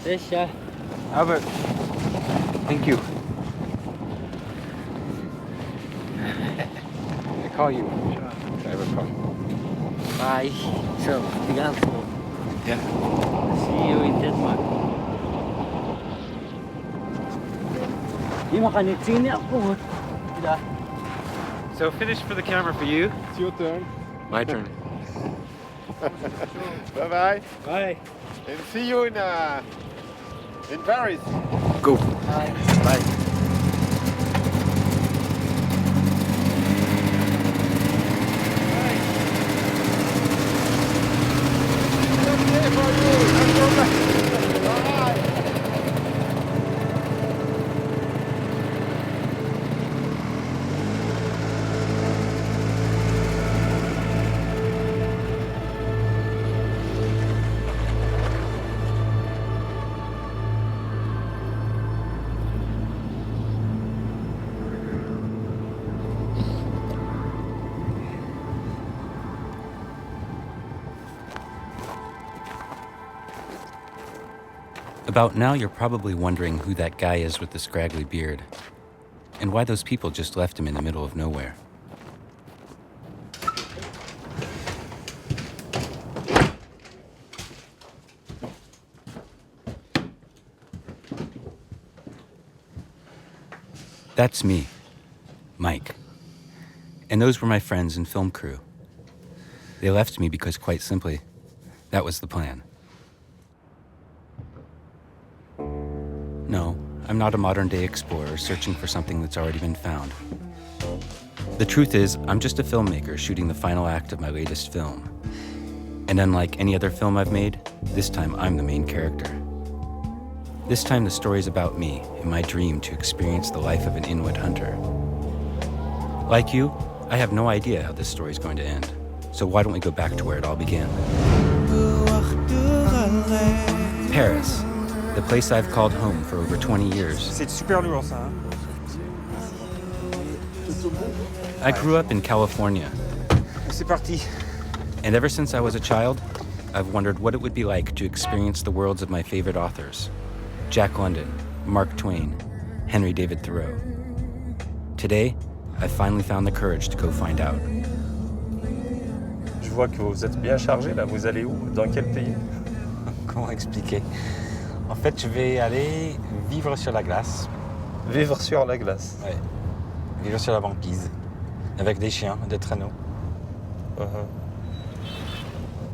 Sicher. Aber, thank you. I call you. Driver call. Bye. So, die ganze Woche. Yeah. See you in Denmark. Die machen jetzt ziehen ja gut. Ja. So finish for the camera for you. It's your turn. My turn. Bye-bye. Bye. And see you in Paris. Go. Bye. Bye. About now, you're probably wondering who that guy is with the scraggly beard, and why those people just left him in the middle of nowhere. That's me, Mike. And those were my friends and film crew. They left me because, quite simply, that was the plan. No, I'm not a modern-day explorer searching for something that's already been found. The truth is, I'm just a filmmaker shooting the final act of my latest film. And unlike any other film I've made, this time I'm the main character. This time the story's about me and my dream to experience the life of an Inuit hunter. Like you, I have no idea how this story's going to end. So why don't we go back to where it all began? Paris, the place I've called home for over 20 years. C'est super lourd ça. Hein? I grew up in California. C'est parti. And ever since I was a child, I've wondered what it would be like to experience the worlds of my favorite authors. Jack London, Mark Twain, Henry David Thoreau. Today, I finally found the courage to go find out. Je vois que vous êtes bien chargé là. Vous allez où? Dans quel pays? Comment expliquer? En fait, je vais aller vivre sur la glace. Vivre sur la glace. Ouais. Vivre sur la banquise. Avec des chiens, des traîneaux.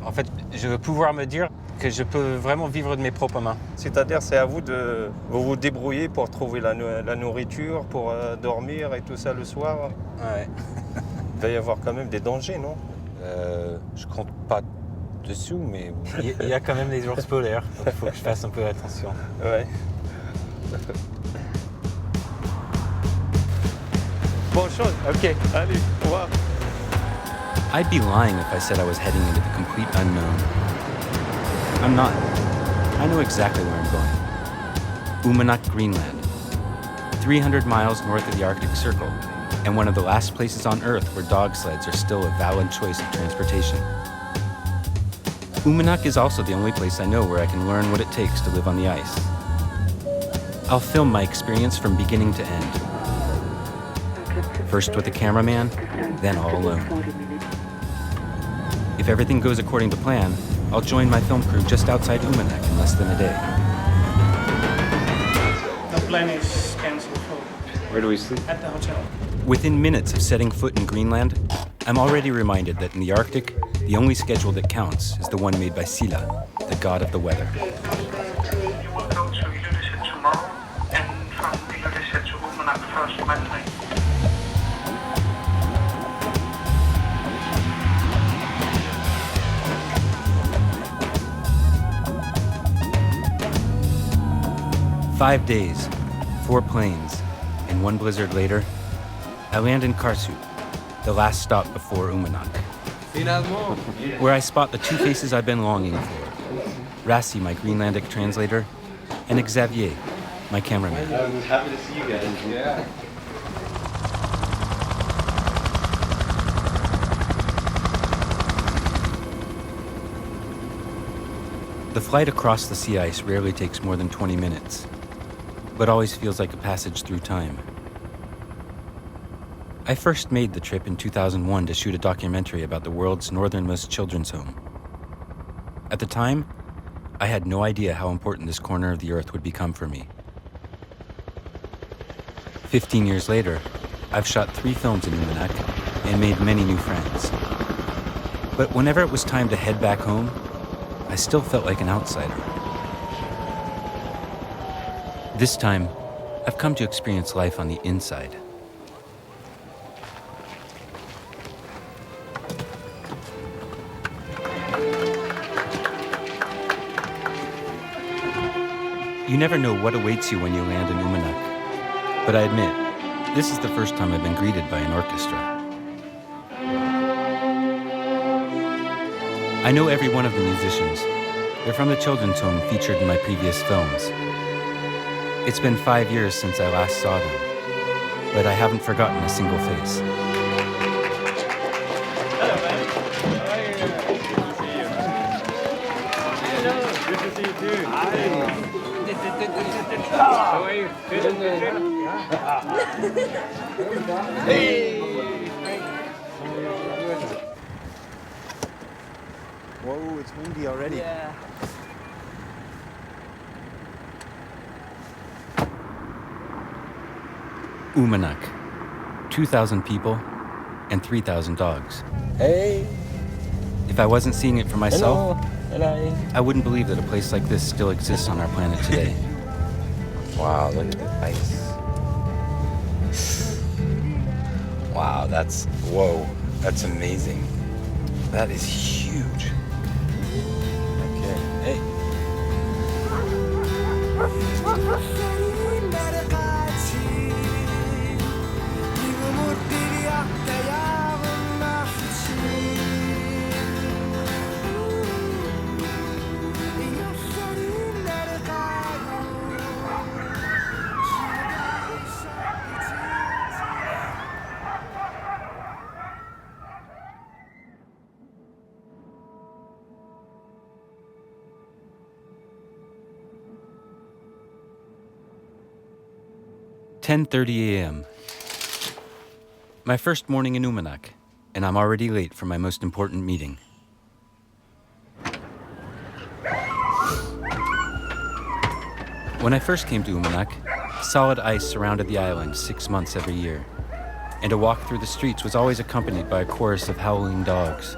En fait, je veux pouvoir me dire que je peux vraiment vivre de mes propres mains. C'est-à-dire, c'est à vous de vous débrouiller pour trouver la nourriture, pour dormir et tout ça le soir. Ouais. Il va y avoir quand même des dangers, non? Je compte pas dessous, mais il y a quand même les ours polaires, donc il faut que je fasse un peu attention. Ouais. Bonne chose. Ok, allez, au revoir. I'd be lying if I said I was heading into the complete unknown. I'm not. I know exactly where I'm going. Uummannaq, Greenland. 300 miles north of the Arctic Circle, and one of the last places on Earth where dog sleds are still a valid choice of transportation. Uummannaq is also the only place I know where I can learn what it takes to live on the ice. I'll film my experience from beginning to end. First with a cameraman, then all alone. If everything goes according to plan, I'll join my film crew just outside Uummannaq in less than a day. The plane is cancelled. Where do we sleep? At the hotel. Within minutes of setting foot in Greenland, I'm already reminded that in the Arctic, the only schedule that counts is the one made by Sila, the god of the weather. You will go to Ilulissat tomorrow, and from Ilulissat to Uummannaq first Wednesday. "5 days, 4 planes, and 1 blizzard later, I land in Karsut, the last stop before Uummannaq, where I spot the two faces I've been longing for. Rassi, my Greenlandic translator, and Xavier, my cameraman. I'm happy to see you guys. Yeah. The flight across the sea ice rarely takes more than 20 minutes, but always feels like a passage through time. I first made the trip in 2001 to shoot a documentary about the world's northernmost children's home. At the time, I had no idea how important this corner of the earth would become for me. 15 years later, I've shot 3 films in Uummannaq and made many new friends. But whenever it was time to head back home, I still felt like an outsider. This time, I've come to experience life on the inside. You never know what awaits you when you land in Uummannaq, but I admit, this is the first time I've been greeted by an orchestra. I know every one of the musicians. They're from the children's home featured in my previous films. It's been 5 years since I last saw them, but I haven't forgotten a single face. Hello, man. Good to see you too. How are you? Good. Hey. Whoa, it's windy already. Yeah. Uummannaq, 2,000 people and 3,000 dogs. Hey! If I wasn't seeing it for myself, Hello! I wouldn't believe that a place like this still exists on our planet today. Wow, look at the ice. Wow, whoa, that's amazing. That is huge. Okay, hey. "10:30 a.m. My first morning in Uummannaq, and I'm already late for my most important meeting. When I first came to Uummannaq, solid ice surrounded the island 6 months every year, and a walk through the streets was always accompanied by a chorus of howling dogs.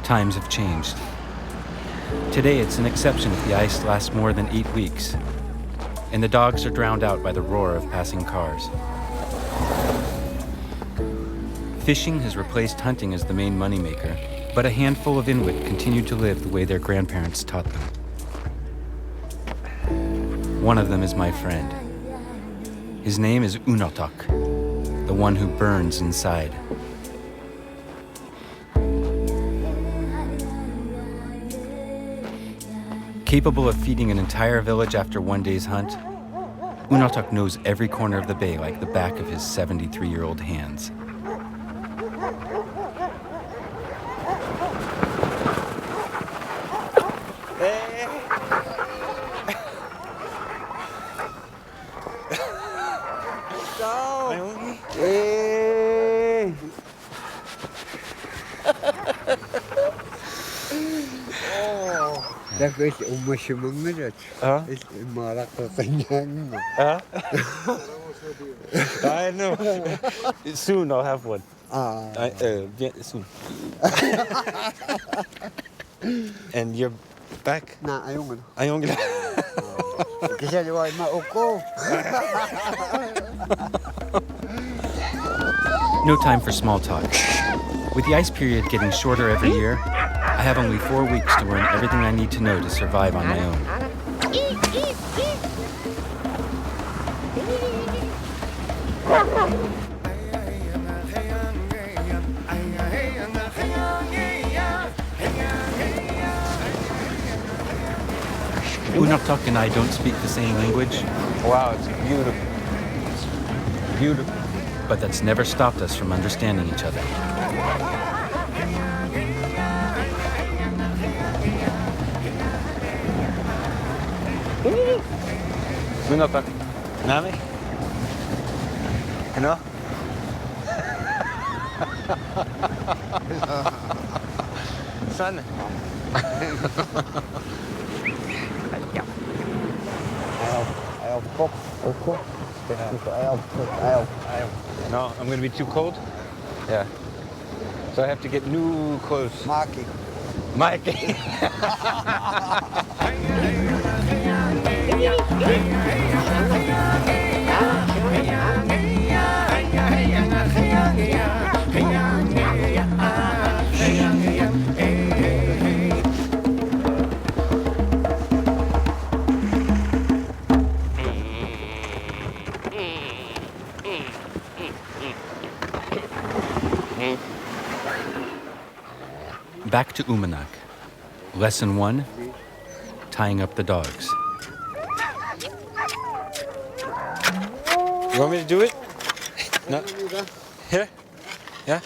Times have changed. Today it's an exception if the ice lasts more than 8 weeks, and the dogs are drowned out by the roar of passing cars. Fishing has replaced hunting as the main moneymaker, but a handful of Inuit continue to live the way their grandparents taught them. One of them is my friend. His name is Uummannaq, the one who burns inside. Capable of feeding an entire village after one day's hunt, Uummannaq knows every corner of the bay like the back of his 73-year-old hands. Dat weet je, om als je me middet. Is maar dat kenyang mo. I know. Soon I'll have one. Soon. And you're back? Na, ayong. Ayong. Kasi liway mauko. No time for small talk. With the ice period getting shorter every year, I have only 4 weeks to learn everything I need to know to survive on my own. Uummannaq and I don't speak the same language. Wow, it's beautiful. Beautiful. But that's never stopped us from understanding each other. Minuta. Nami? No? Sun. No, I'm gonna be too cold. Yeah. So I have to get new clothes. Marky. Mikey. Back to Umanak. Lesson 1, tying up the dogs. You want me to do it? No. Here? Yeah?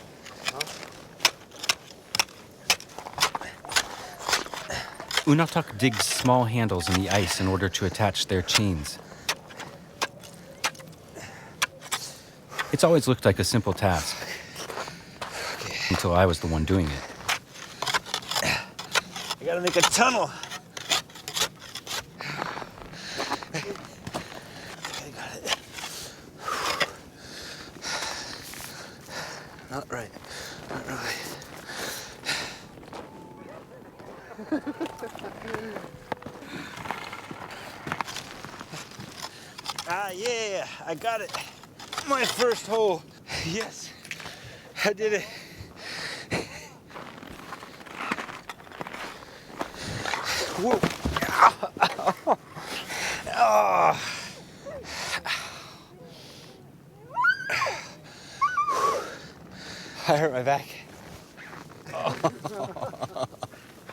Unatak digs small handles in the ice in order to attach their chains. It's always looked like a simple task, until I was the one doing it. I gotta make a tunnel. I got it. Not right. Not right. Ah, yeah, I got it. My first hole. Yes, I did it. Whoa. Oh. I hurt my back. Oh.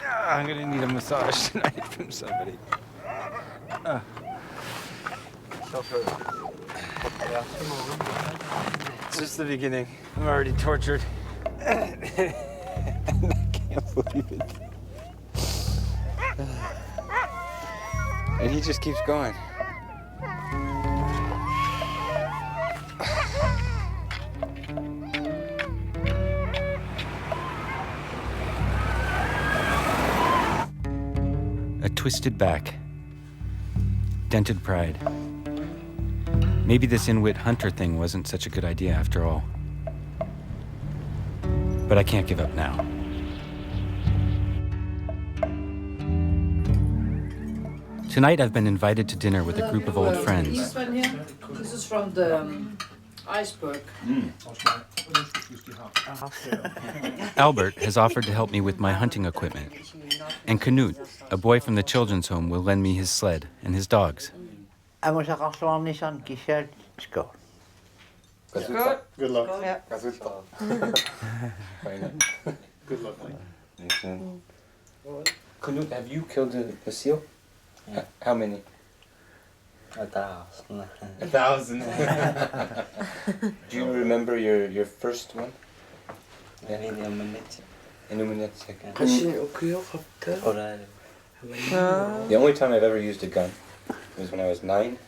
I'm gonna need a massage tonight from somebody. It's just the beginning. I'm already tortured. I can't believe it. And he just keeps going. A twisted back, dented pride. Maybe this Inuit hunter thing wasn't such a good idea after all. But I can't give up now. Tonight I've been invited to dinner with a group of old friends. This one here, this is from the iceberg. Albert has offered to help me with my hunting equipment. And Knut, a boy from the children's home, will lend me his sled and his dogs. Good luck. Yeah. Good luck, Mike. Knut, have you killed a seal? Yeah. How many? 1,000. 1,000. Do you remember your first one? The only time I've ever used a gun was when I was 9,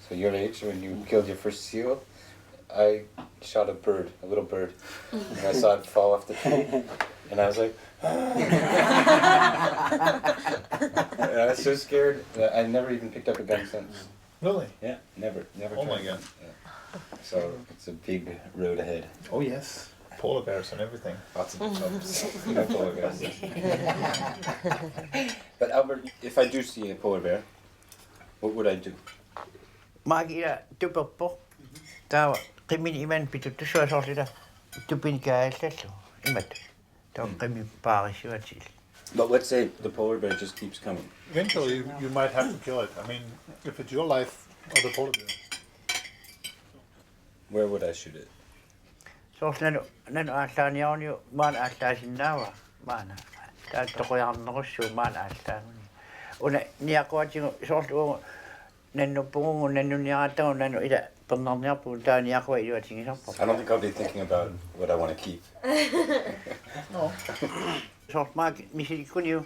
so your age, when you killed your first seal. I shot a bird, a little bird, and I saw it fall off the tree, and I was like, and I was so scared that I never even picked up a gun since. Really? Yeah, never. Oh my God. Yeah. So it's a big road ahead. Oh yes. Polar bears and everything. Lots of jumps. No polar bears. But Albert, if I do see a polar bear, what would I do? Magia tupoppo. Tawa qimin iman pituttu suasorlila tupin kaallallu imat. Taw qimin paarisuatil. But let's say the polar bear just keeps coming. Eventually, you might have to kill it. I mean, if it's your life or the polar bear. Where would I shoot it? Soorlanu nanu aallaaniarniu maan aallaasinnaawa maana. Ta toqoyarnerussu maan aallaanuni. Una niaqquatigu soorlu nannupungu nannuniarattagu nanu ila pernerniarpu taaniaqwa iluatingisarpa. I don't think I'll be thinking about what I want to keep. No. Soort maak misilikuniu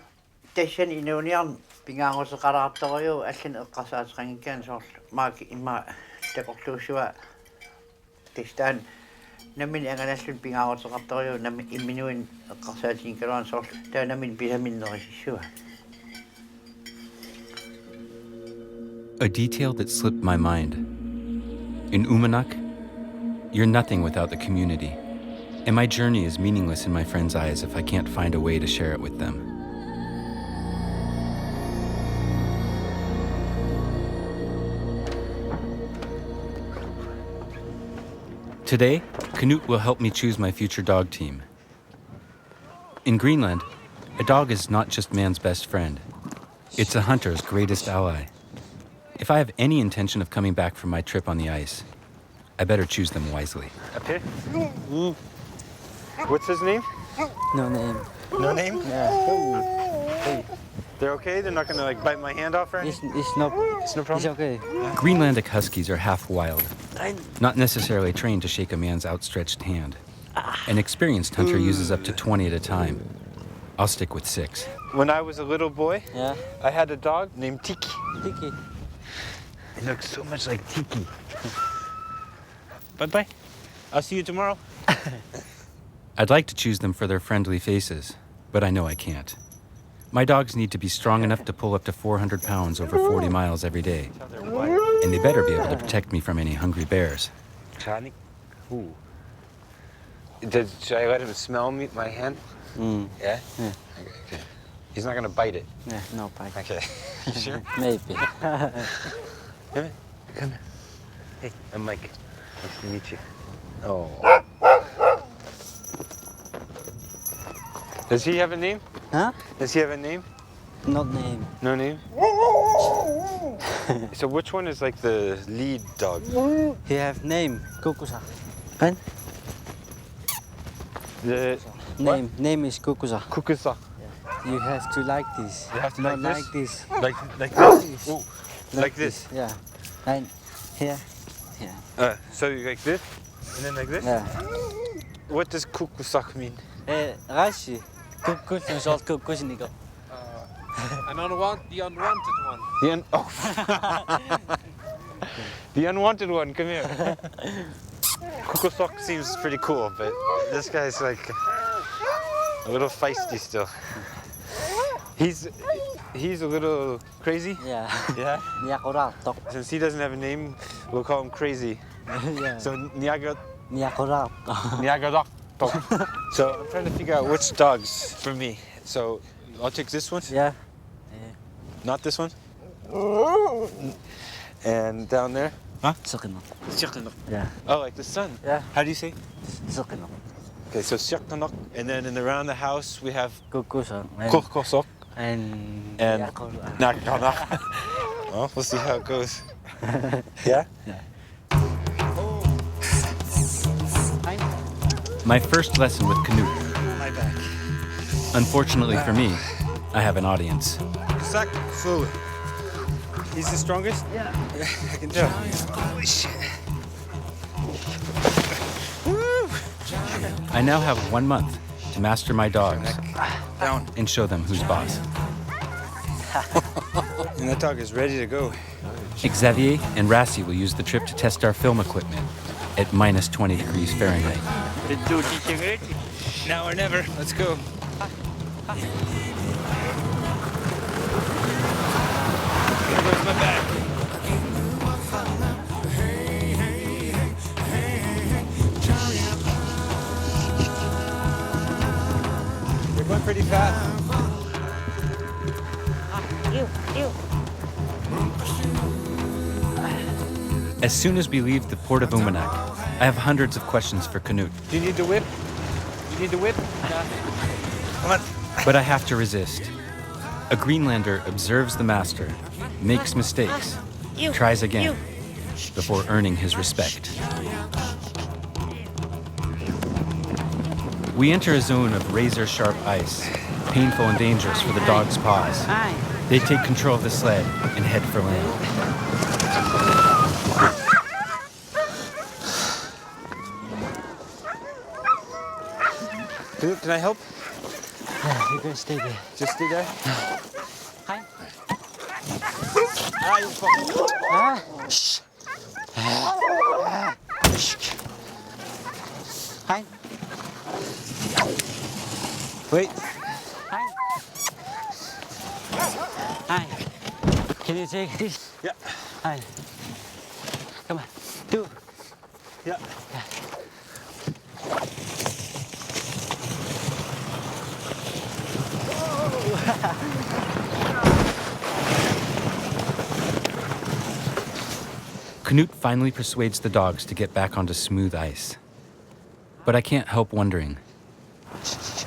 Tashan inunian pingangosakaratoyo allan eqqarsaatiqangikkaan soorlu maaki imma taqorluussua tistaan namin anganallun pingangosakaratoyo namin imminuin eqqarsaatiinkaluan soorlu taa namin pisaminnerisissua. A detail that slipped my mind. In Umanak, you're nothing without the community, and my journey is meaningless in my friends' eyes if I can't find a way to share it with them. Today, Knut will help me choose my future dog team. In Greenland, a dog is not just man's best friend. It's a hunter's greatest ally. If I have any intention of coming back from my trip on the ice, I better choose them wisely. Up here? What's his name? No name. No name? Yeah. They're okay? They're not gonna like bite my hand off or anything? It's no problem? It's okay. Greenlandic Huskies are half wild, not necessarily trained to shake a man's outstretched hand. An experienced hunter uses up to 20 at a time. I'll stick with 6. When I was a little boy, Yeah. I had a dog named Tiki. Tiki. It looks so much like Tiki. Bye-bye. I'll see you tomorrow. I'd like to choose them for their friendly faces, but I know I can't. My dogs need to be strong enough to pull up to 400 pounds over 40 miles every day. And they better be able to protect me from any hungry bears. Johnny? Ooh. Should I let him smell my hand? Yeah? Yeah. Okay. He's not gonna bite it. Yeah, no bite. Okay. You sure? Maybe. Come here. Come here. Hey, I'm Mike. Nice to meet you. Oh. Does he have a name? Huh? Does he have a name? Not name. No name? So which one is like the lead dog? He have name. Kukusa. And The name is Kukusa. Kukusa. You have to like this. You have to Not like like this. Like this? Ooh. Like this? Yeah. And here. Yeah. So you like this? And then like this? Yeah. What does kukusak mean? Rashi. Kukus en zoals kukus niet op. The unwanted one. The unwanted one, come here. Kukusok seems pretty cool, but this guy's like a little feisty still. He's a little crazy. Yeah. Yeah? Niakoratok. Since he doesn't have a name, we'll call him Crazy. Yeah. So Niagatok. Niakoratok. So I'm trying to figure out which dogs for me. So I'll take this one. Yeah. Not this one. And down there. Huh? Sirkenok. Yeah. Oh, like the sun. Yeah. How do you say? Sirkenok. Okay, so Sirkenok, and then around the house we have Kukusok. Kokosok And Nakanak. Well, we'll see how it goes. Yeah? Yeah. My first lesson with Knut. My back. Unfortunately for me, I have an audience. Suck, slowly. He's the strongest? Yeah. I can tell. Holy shit. Woo! I now have 1 month to master my dogs Down. and show them who's boss. And that dog is ready to go. Xavier and Rassi will use the trip to test our film equipment at minus 20 degrees Fahrenheit. Now or never. Let's go. Where's my bag? You're going pretty fast. As soon as we leave the port of Umanak, I have hundreds of questions for Knut. Do you need the whip? You need the whip? Come on. But I have to resist. A Greenlander observes the master, makes mistakes, tries again, before earning his respect. We enter a zone of razor-sharp ice, painful and dangerous for the dog's paws. They take control of the sled and head for land. Can I help? Yeah, you can stay there. Just stay there? Hein? Wait. Hein? Can you take this? Yeah. Hein? Come on. Two. Yeah. Knut finally persuades the dogs to get back onto smooth ice. But I can't help wondering,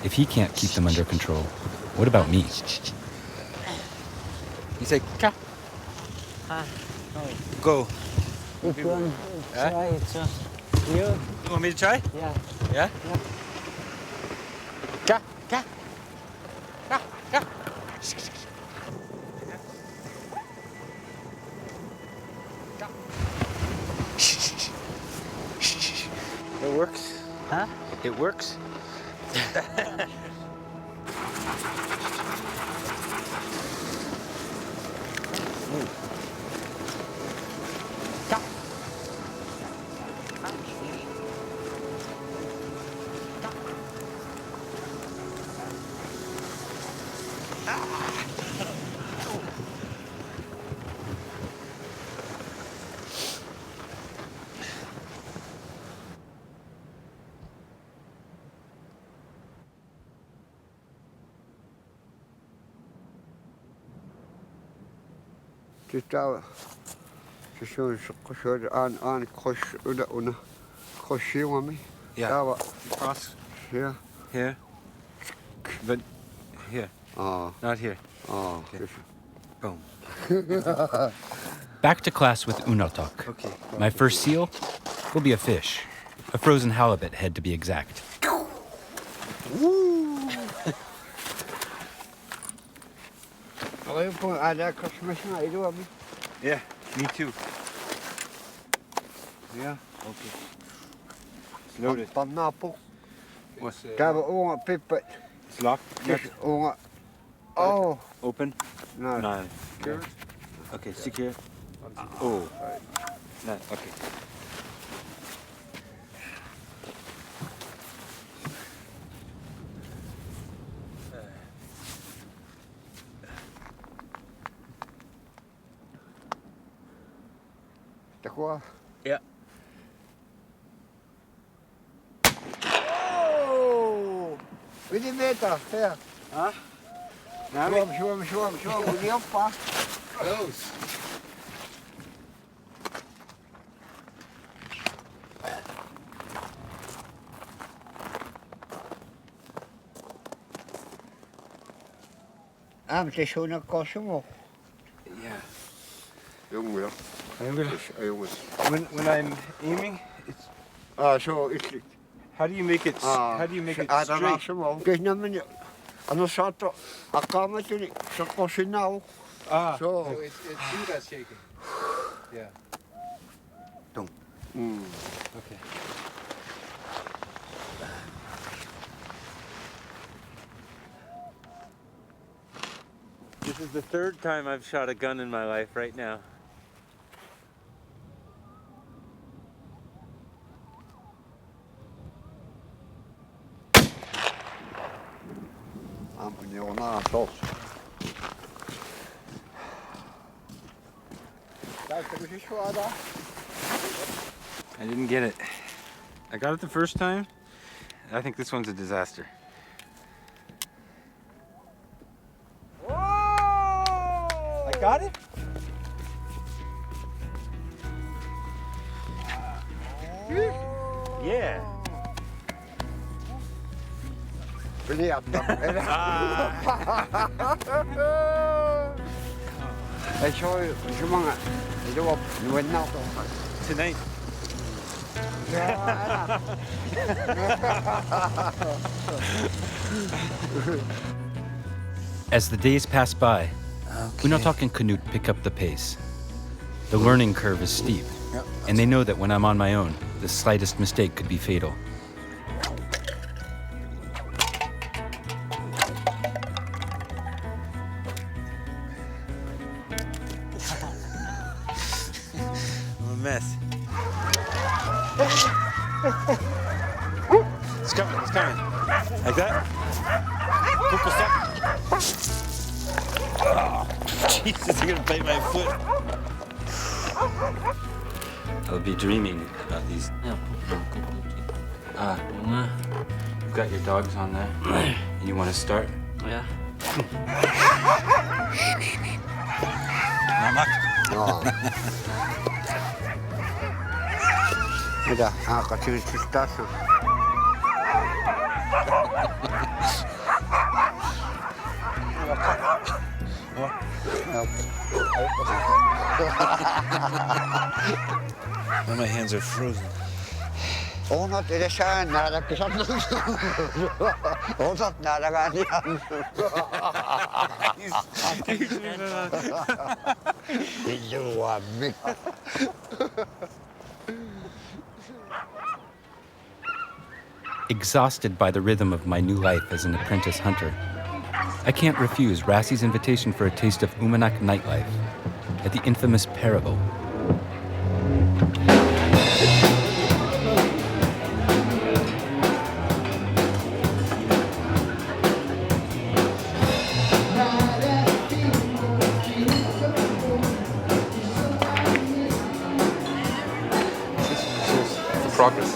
if he can't keep them under control, what about me? You say, ka. Go. Which one? Huh? Try it, sir. You? You want me to try? Yeah. Yeah? Ka, ka. Ka, ka. It works. Huh? It works. Tita, je aan cross una crochet mami. Yeah. Cross. Here. Here. But here. Oh. Not here. Oh. Okay. Boom. Back to class with Unotok. Okay. My first seal will be a fish. A frozen halibut head to be exact. Yeah, me too. Yeah. Okay. It's loaded. What's It's locked? Not Oh. open? No. No. Okay, secure. Oh. No, okay. D'accord. Yeah. Oh! Wie die Meter, fair. Huh? Schwam, niet oppa. Close. Het is zo'n kosovo. Yeah. Jongen, jongens. When I'm aiming, it's Zo is het. how do you make it straight? Kijk naar me. Anders zat er een kamertje, zo kost je nou. Ah. Zo. So it's you that's shaking. Yeah. Okay. This is the third time I've shot a gun in my life right now. I didn't get it. I got it the first time. I think this one's a disaster. I got it? Yeah. Meneer, Hey, sorry, jongen. Doe op, je wordt nat. Tonight. As the days pass by, Unotok and Knut pick up the pace. The learning curve is steep, and they know that when I'm on my own, the slightest mistake could be fatal. mess. It's coming, it's coming. Like that? Coco, stop. Oh, Jesus, you're gonna bite my foot. I'll be dreaming about these. You've got your dogs on there. You want to start? Yeah. Mama. Mitä? Katsotaan taas. My hands are frozen. Oonot edessään nälkäisät. Oonot nälkäisiä. Juommi. Exhausted by the rhythm of my new life as an apprentice hunter, I can't refuse Rassie's invitation for a taste of Umanak nightlife at the infamous Parabo. Progress.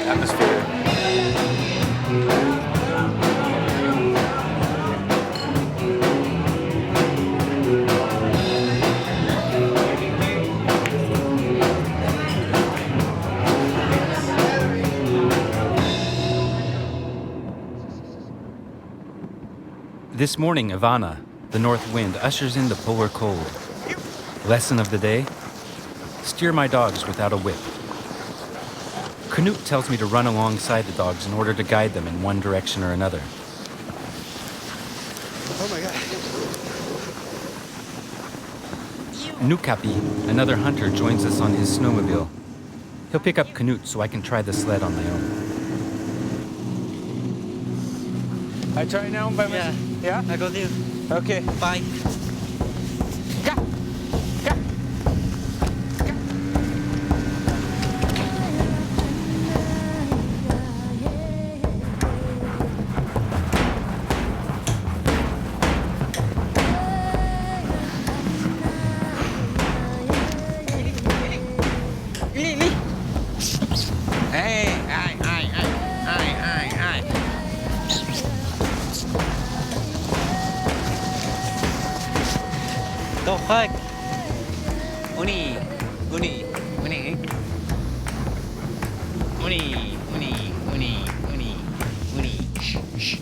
Atmosphere. This morning, Ivana, the north wind, ushers in the polar cold. Lesson of the day: steer my dogs without a whip. Canute tells me to run alongside the dogs in order to guide them in one direction or another. Oh my God. Nukapi, another hunter, joins us on his snowmobile. He'll pick up Canute so I can try the sled on my own. I try now by myself. Yeah? I go there. Okay. Bye. Go hike. Uni. Shh.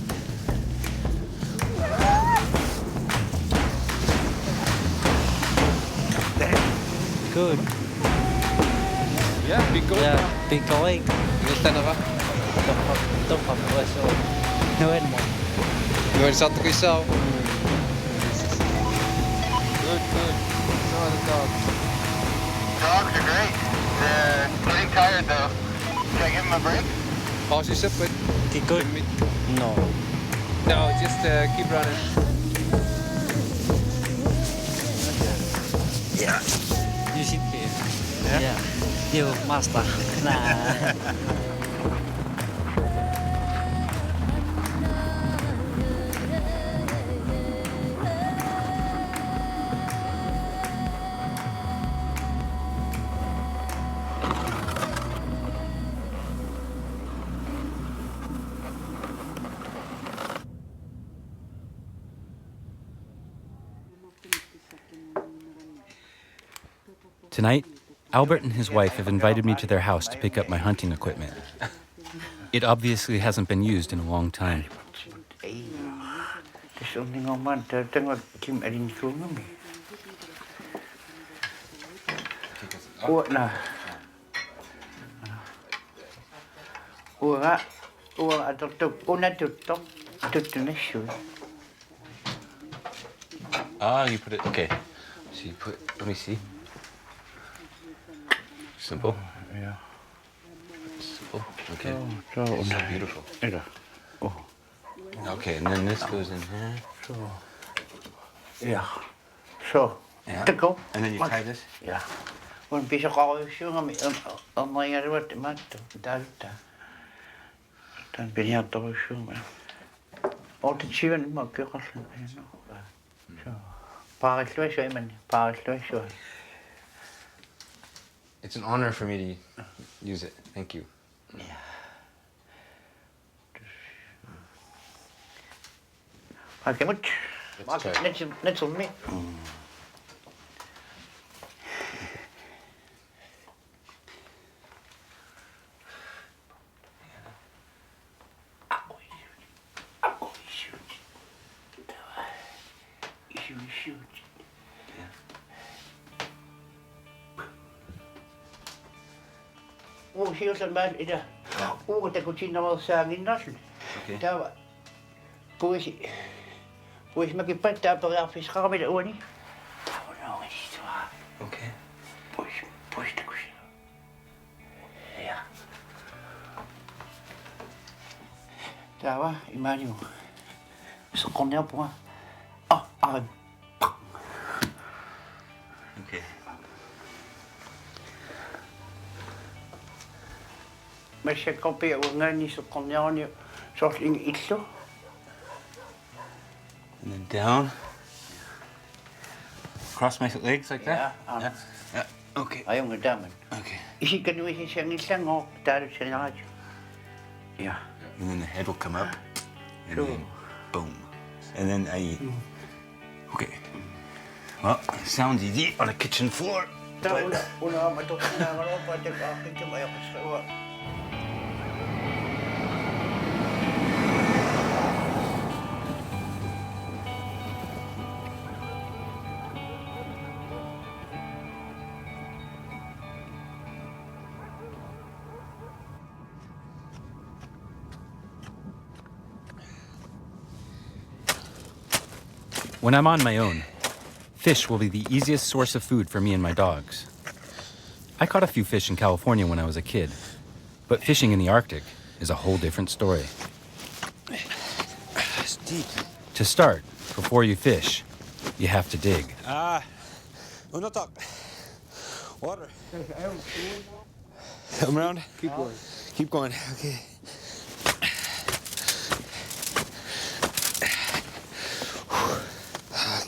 Good. Yeah, big goat. Yeah, big going. Miltä va? Toppa pois on. No en moi. Good, satteko isao? Good. So are the dogs. Dogs are great. They're getting tired though. Can I give them a break? How's your sip? Good. No. No, just keep running. Yeah. You sit here. Yeah. You master. Nah. Tonight, Albert and his wife have invited me to their house to pick up my hunting equipment. It obviously hasn't been used in a long time. Ah, you put it, okay. So you put, let me see. Simple. Yeah. Simple. Okay. So So beautiful. Okay, and then this goes in here. So, yeah. So, Yeah. to go. And then you tie this? Yeah. When piece of coffee shoe, I'm like, I don't want to do Dan ben je aan het doorzoeken. Altijd zien maar ik kan het zo. Paris zo man, Paris zo. It's an honor for me to use it. Thank you. Ja. Maar ik moet. Net zo mee. Oh, zie je dat bij de? Oh, dat kunt je nou wel zeggen in Nassen. Daar, hoe is mijn pet daar per jaar schaam met de oor niet? Oh, nou is het waar. Okay. Push de kusje. Ja. Daar waar, Emmanuel. Zo kon je op hoor. Oh, arm. Okay. Maar je kan bij ons niet zo kon je niet zoals in iets zo. And then down. Cross my legs like that? Yeah. Yeah. Okay. Ah, jongen, daar man. Okay. Is je kan nu eens niet lang op tijdens zijn radio. Ja. And then the head will come up. And Sure. then boom. And then I. Okay. Well, it sounds easy on a kitchen floor. Maar toch naar maar op, want ik heb mij opgeschreven. When I'm on my own, fish will be the easiest source of food for me and my dogs. I caught a few fish in California when I was a kid, but fishing in the Arctic is a whole different story. It's deep. To start, before you fish, you have to dig. Unotak. Water. Come around. Keep going. Keep going. Okay.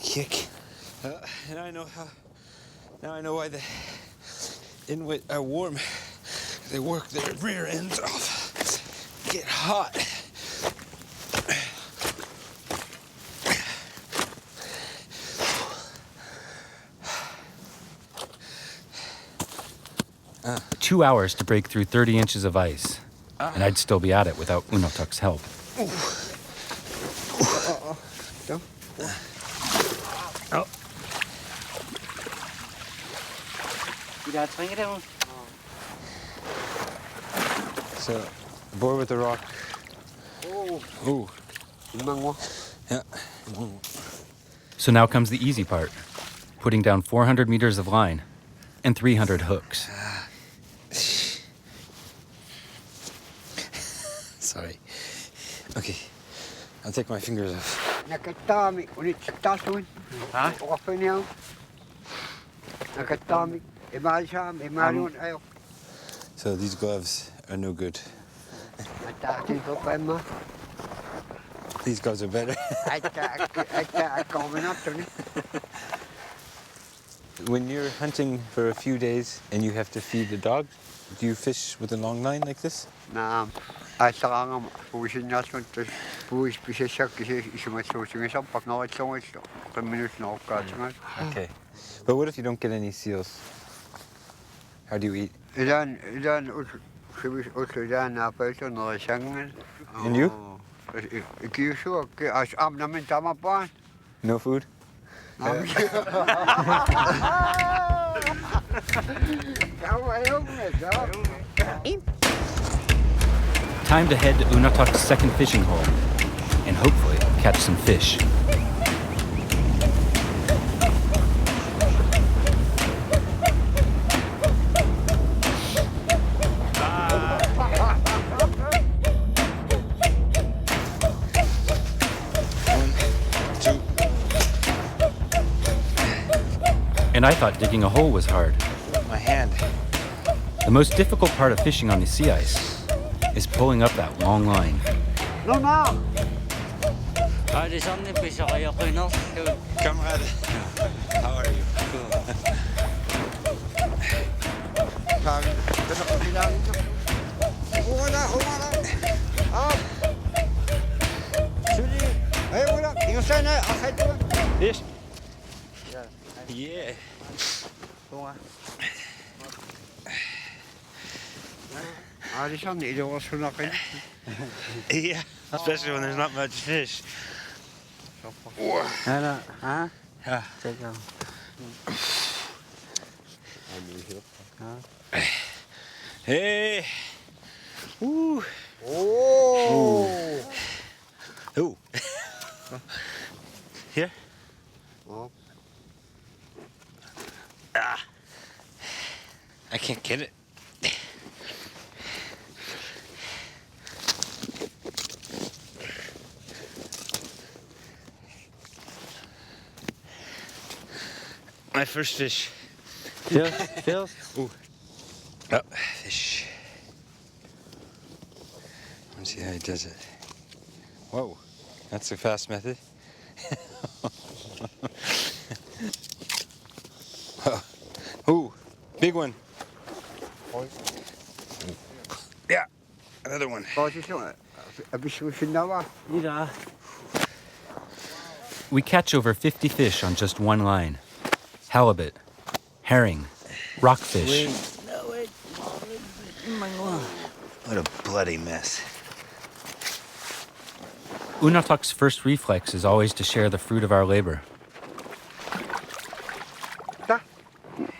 Kick. And I know how. Now I know why the Inuit are warm. They work their rear ends off. Get hot. Uh. 2 hours to break through 30 inches of ice, and I'd still be at it without Unotuk's help. So, board with the rock. Ooh. Yeah. So now comes the easy part, putting down 400 meters of line and 300 hooks. Sorry. Okay. I'll take my fingers off. Nakatami, ulit tasun. Ha? Open now. Nakatami, imalsham, imalun ayo. So these gloves are no good. Atakin ko pa ma. These gloves are better. I coming up to me. When you're hunting for a few days and you have to feed the dog, do you fish with a long line like this? Na, asangam pusin nasun to puis pisyak kasi isumatsusin sa pag nawatsungot so. Kaminus na okasngal. Okay. But what if you don't get any seals? How do you eat? Ilan usudan na pa ito no sangal. And you? Ikiusu as am namin tama pa. No food? Time to head to Unotuk's second fishing hole and hopefully catch some fish. And I thought digging a hole was hard. My hand. The most difficult part of fishing on the sea ice is pulling up that long line. No, no. Comrade, how are you? Fish? Yeah. Yeah, especially when there's not much fish. Hey. Ooh. Oh. Ooh. Here. Ah. I can't get it. My first fish. Phil? Ooh. Oh, fish. Let's see how he does it. Whoa, that's a fast method. Oh. Ooh, big one. Yeah, another one. We catch over 50 fish on just one line. Halibut, herring, rockfish. What a bloody mess. Unataq's first reflex is always to share the fruit of our labor.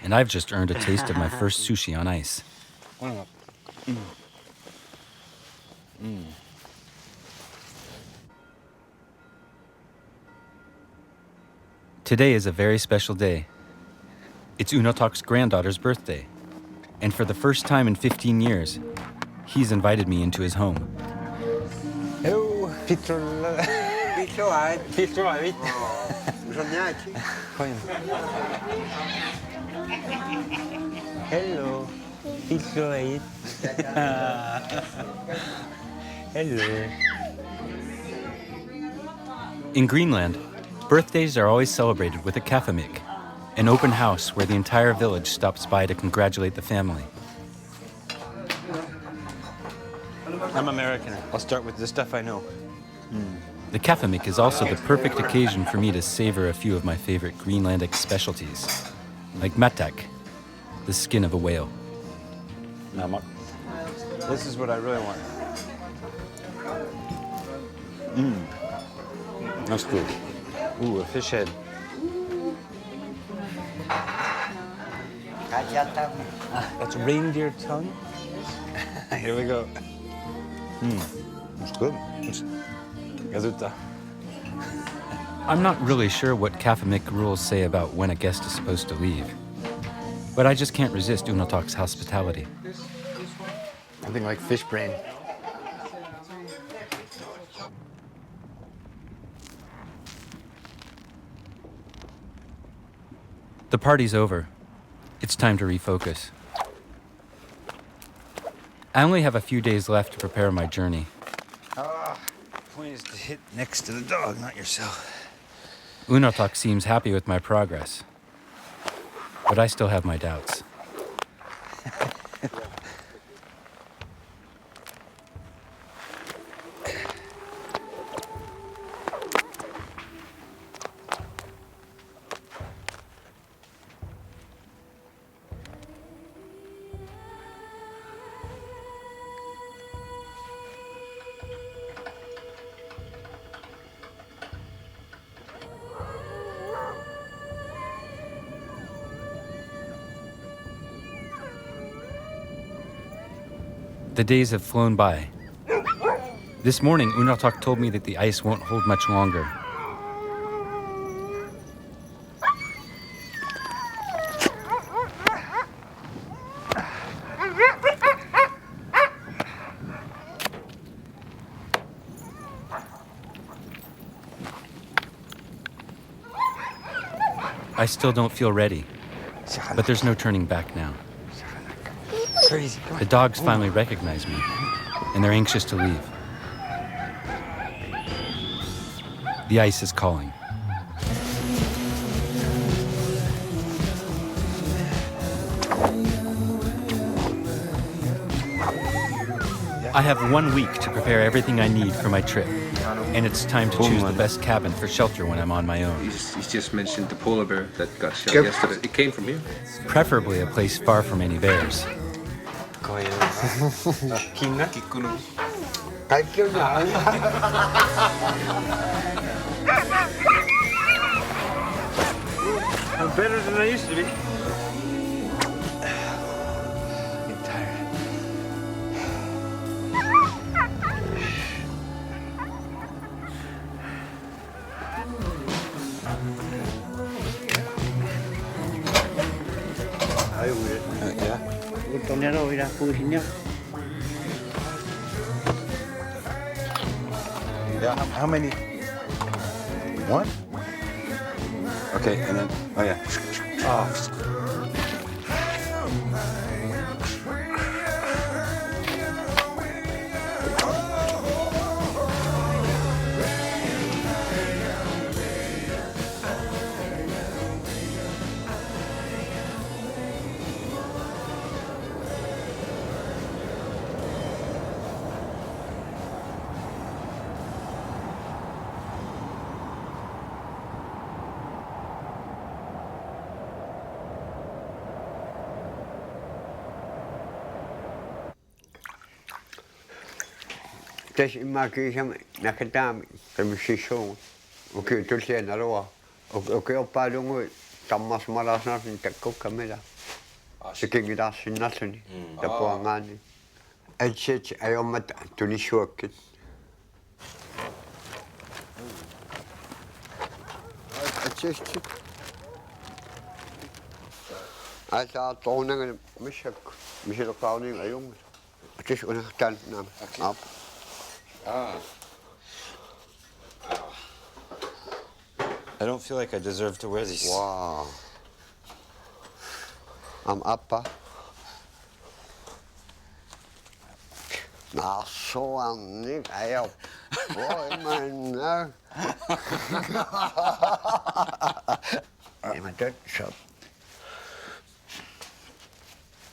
And I've just earned a taste of my first sushi on ice. Today is a very special day. It's Unataq's granddaughter's birthday. And for the first time in 15 years, he's invited me into his home. Hello, Peter. Hello, Peter. Hello. In Greenland, birthdays are always celebrated with a kaffemik, an open house where the entire village stops by to congratulate the family. I'm American. I'll start with the stuff I know. The kaffemik is also the perfect occasion for me to savor a few of my favorite Greenlandic specialties, like matak, the skin of a whale. This is what I really want. That's good. Ooh, a fish head. That's reindeer tongue. Here we go. It's good. It's gazuta. I'm not really sure what kaffemik rules say about when a guest is supposed to leave, but I just can't resist Unataq's hospitality. Something like fish brain. The party's over. It's time to refocus. I only have a few days left to prepare my journey. The point is to hit next to the dog, not yourself. Unataq seems happy with my progress, but I still have my doubts. The days have flown by. This morning, Unataq told me that the ice won't hold much longer. I still don't feel ready. But there's no turning back now. Crazy. The dogs finally recognize me, and they're anxious to leave. The ice is calling. I have 1 week to prepare everything I need for my trip, and it's time to choose the best cabin for shelter when I'm on my own. You just mentioned the polar bear that got shot yesterday. It came from here. Preferably a place far from any bears. I'm better than I used to be. I'm tired. Yeah. Yeah, how many? One? Okay, and then, oh yeah. Oh. Tässä immakin näketään tämmöisiä okei tulisia naloa. Okei oppailungu tammas malasna niitä kokkamela. Se kengitä sinnasuni tapuangani. Etset ajommat tunisuokki. Etset. Asa tonen misel kaunin ajung. Etset unahtan nam. I don't feel like I deserve to wear these. Wow. I'm uppa. Nah, so I'm Nick. Boy, man, no. I'm a dirt shop.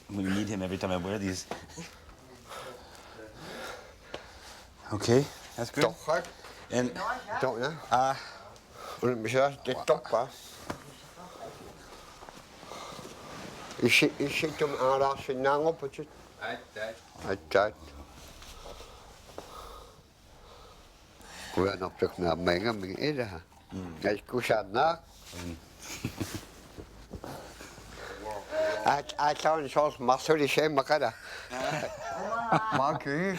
I'm gonna need him every time I wear these. Okay, that's good. And don't know. Is she to Arashi now? But I died. We're not looking at me either. I push out now. I found sauce muscle shame Makada. Monkey.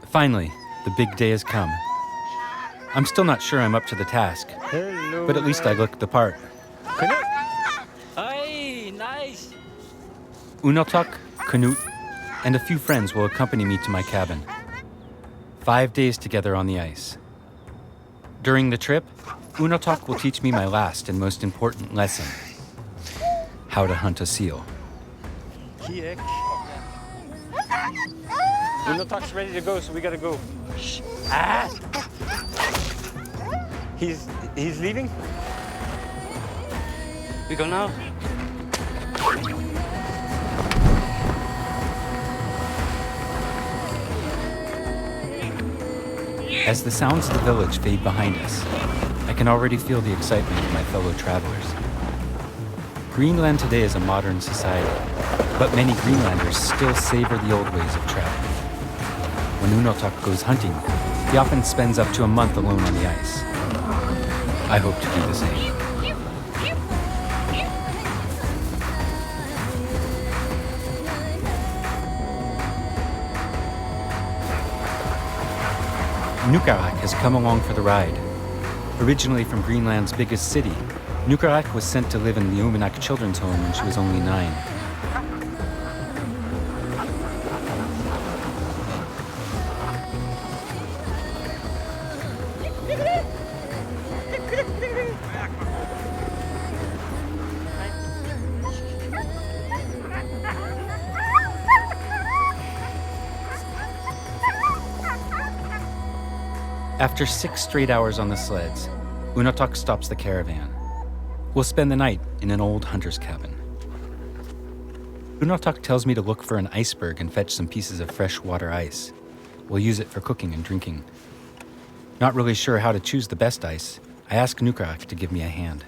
Finally, the big day has come. I'm still not sure I'm up to the task, but at least I look the part. Hey, nice. Unotok, Canute, and a few friends will accompany me to my cabin. 5 days together on the ice. During the trip, Unotok will teach me my last and most important lesson: how to hunt a seal. Unotok's ready to go, so we gotta go. Ah! He's leaving? We go now. As the sounds of the village fade behind us, I can already feel the excitement of my fellow travelers. Greenland today is a modern society, but many Greenlanders still savor the old ways of travel. When Unotok goes hunting, he often spends up to a month alone on the ice. I hope to do the same. Nukarak has come along for the ride. Originally from Greenland's biggest city, Nukarak was sent to live in the Umanak Children's Home when she was only 9. After 6 straight hours on the sleds, Unatok stops the caravan. We'll spend the night in an old hunter's cabin. Unatok tells me to look for an iceberg and fetch some pieces of freshwater ice. We'll use it for cooking and drinking. Not really sure how to choose the best ice, I ask Nukrak to give me a hand.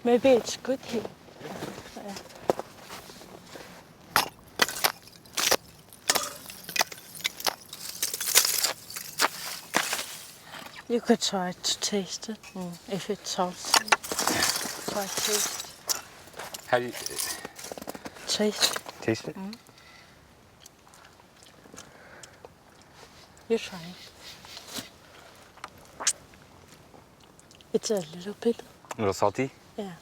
Maybe it's good here. You could try to taste it, if it's salty. Try to taste it. How do you Taste it. taste it? You try it. It's a little bit. A little salty? Yeah.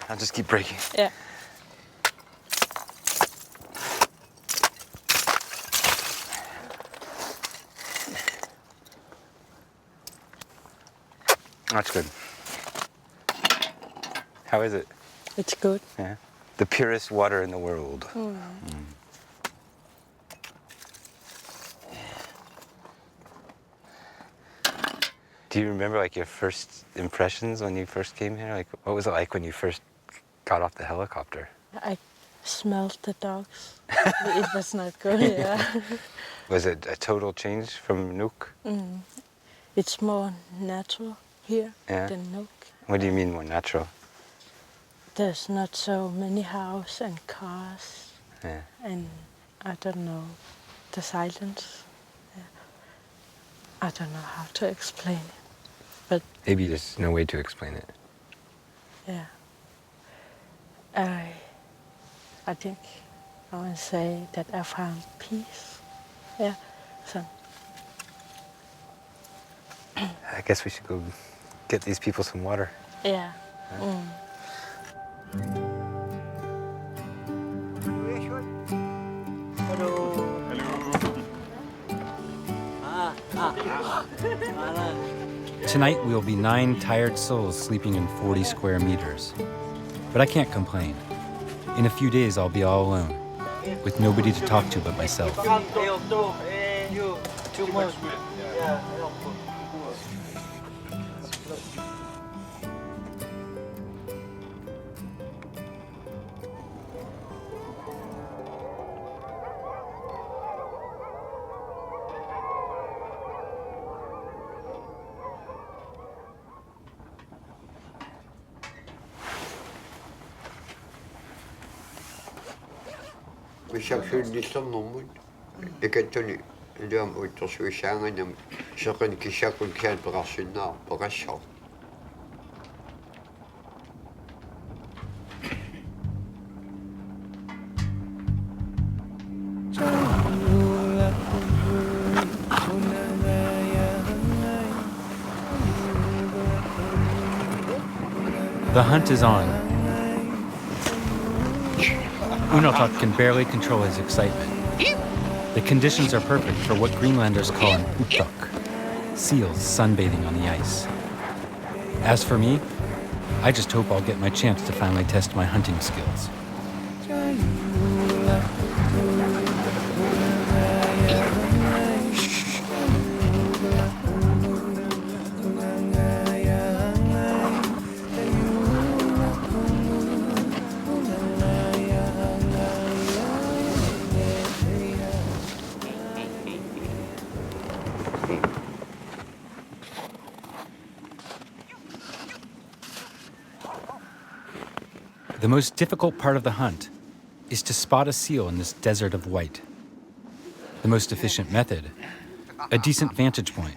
I'll just keep breaking. Yeah. That's good. How is it? It's good. Yeah. The purest water in the world. Do you remember like your first impressions when you first came here? Like what was it like when you first got off the helicopter? I smelled the dogs. It was not good, yeah. Was it a total change from Nuuk? It's more natural here than Nuuk. What do you mean more natural? There's not so many houses and cars. Yeah. And I don't know, the silence. Yeah. I don't know how to explain it. But Maybe there's no way to explain it. yeah. I think I want to say that I found peace. Yeah. So I guess we should go get these people some water. yeah. Tonight we'll be 9 tired souls sleeping in 40 square meters. But I can't complain. In a few days I'll be all alone, with nobody to talk to but myself. Мисаксуиллиллернэрмут икаттуни илуам уутторсуисаанганам сеқин кисакун киан пеқарсиннаа пеқассаа The hunt is on. Unatok can barely control his excitement. The conditions are perfect for what Greenlanders call an utok, seals sunbathing on the ice. As for me, I just hope I'll get my chance to finally test my hunting skills. The most difficult part of the hunt is to spot a seal in this desert of white. The most efficient method, a decent vantage point.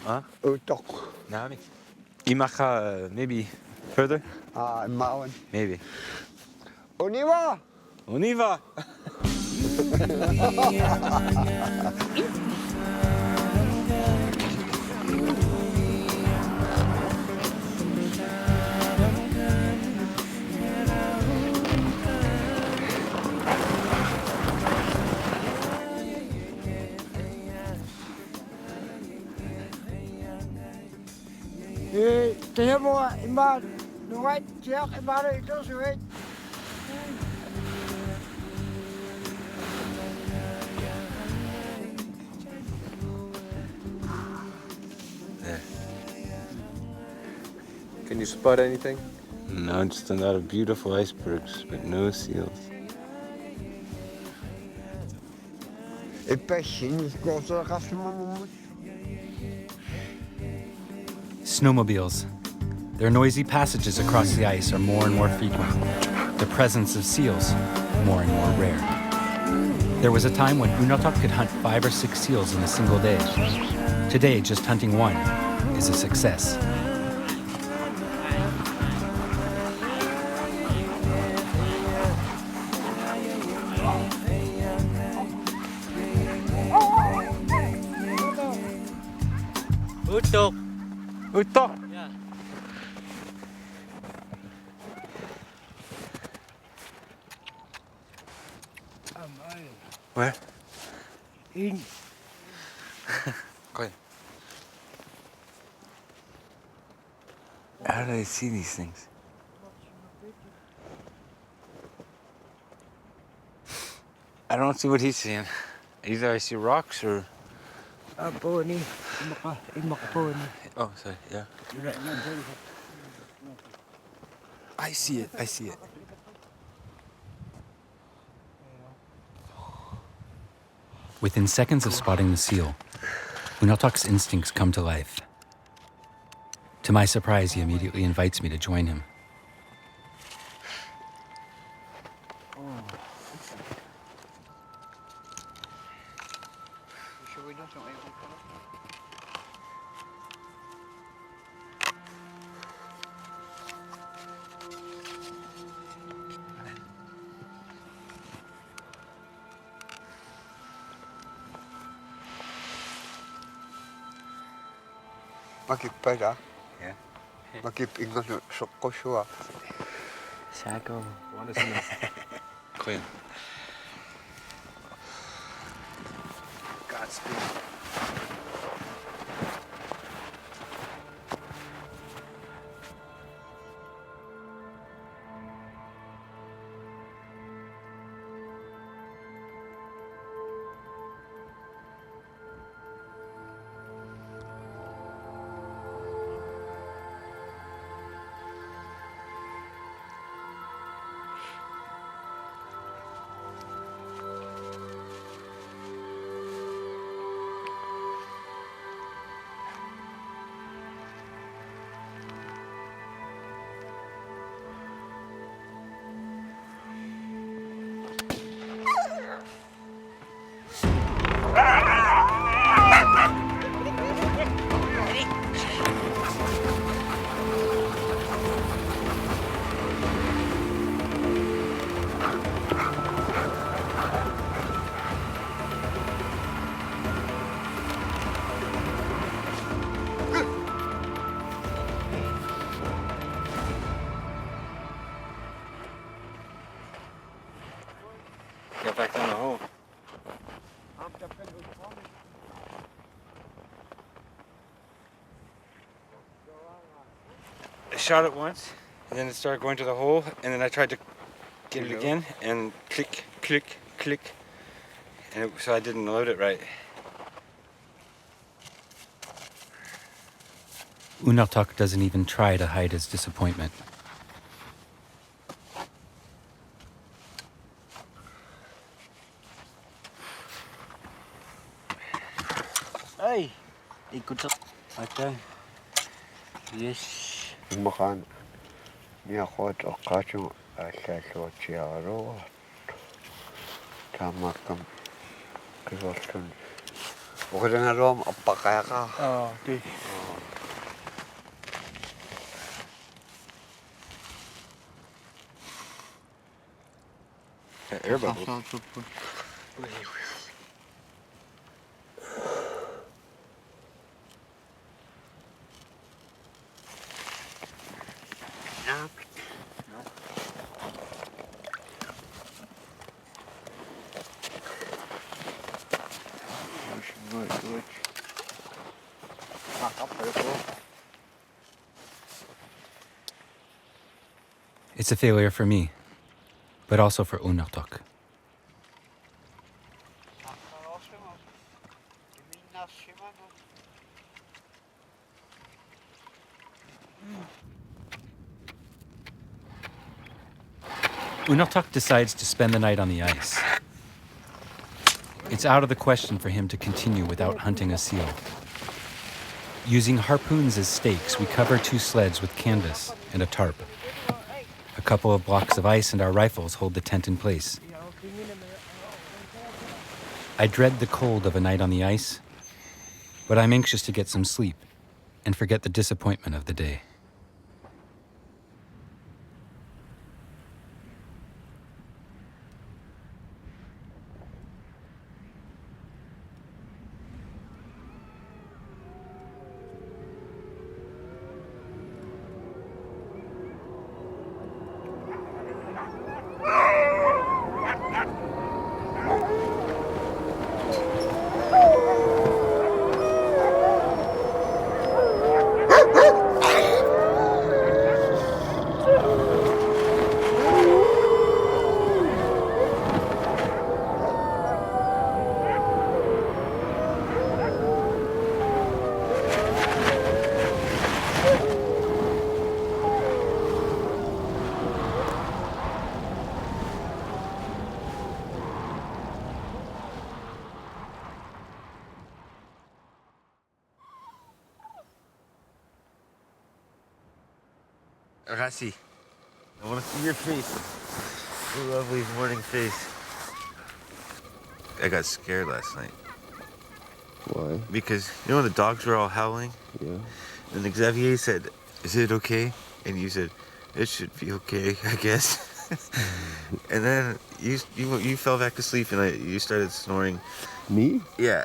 Huh? Nami. Imacha, maybe further? Mauen. Maybe. Univa! Univa! Det var immer nu ret jeg var det ikke så ret. There. Can you spot anything? No, just a lot of beautiful icebergs, but no seals. Snowmobiles. Their noisy passages across the ice are more and more frequent. The presence of seals, more and more rare. There was a time when Unotok could hunt 5 or 6 seals in a single day. Today, just hunting one is a success. Utok. Utok. Yeah. Where? In. Go ahead. How do they see these things? I don't see what he's seeing. Either I see rocks or... Pony. Pony. Oh, sorry, yeah. I see it. I see it. Within seconds of spotting the seal, Unotok's instincts come to life. To my surprise, he immediately invites me to join him. Makipaya. Yeah. Makipingo soko siya. Sago. Want to see me? Clean. Godspeed. Get back down the hole. I shot it once, and then it started going to the hole, and then I tried to get it again, and click, click, click, and so I didn't load it right. Unotok doesn't even try to hide his disappointment. Hey, ikut okay. Yes. Makan. Niya ko ito kaso asal ciaro. Tama kam. Kerosan. Bukan dengan rom apa kaya ka? Oh, okay. Air bubbles. It's a failure for me, but also for Unatok. Unatok decides to spend the night on the ice. It's out of the question for him to continue without hunting a seal. Using harpoons as stakes, we cover 2 sleds with canvas and a tarp. A couple of blocks of ice and our rifles hold the tent in place. I dread the cold of a night on the ice, but I'm anxious to get some sleep and forget the disappointment of the day. Rassi, I want to see your face. Your lovely morning face. I got scared last night. Why? Because, you know when the dogs were all howling? Yeah. And Xavier said, "Is it okay?" And you said, "It should be okay, I guess." And then you fell back asleep and you started snoring. Me? Yeah.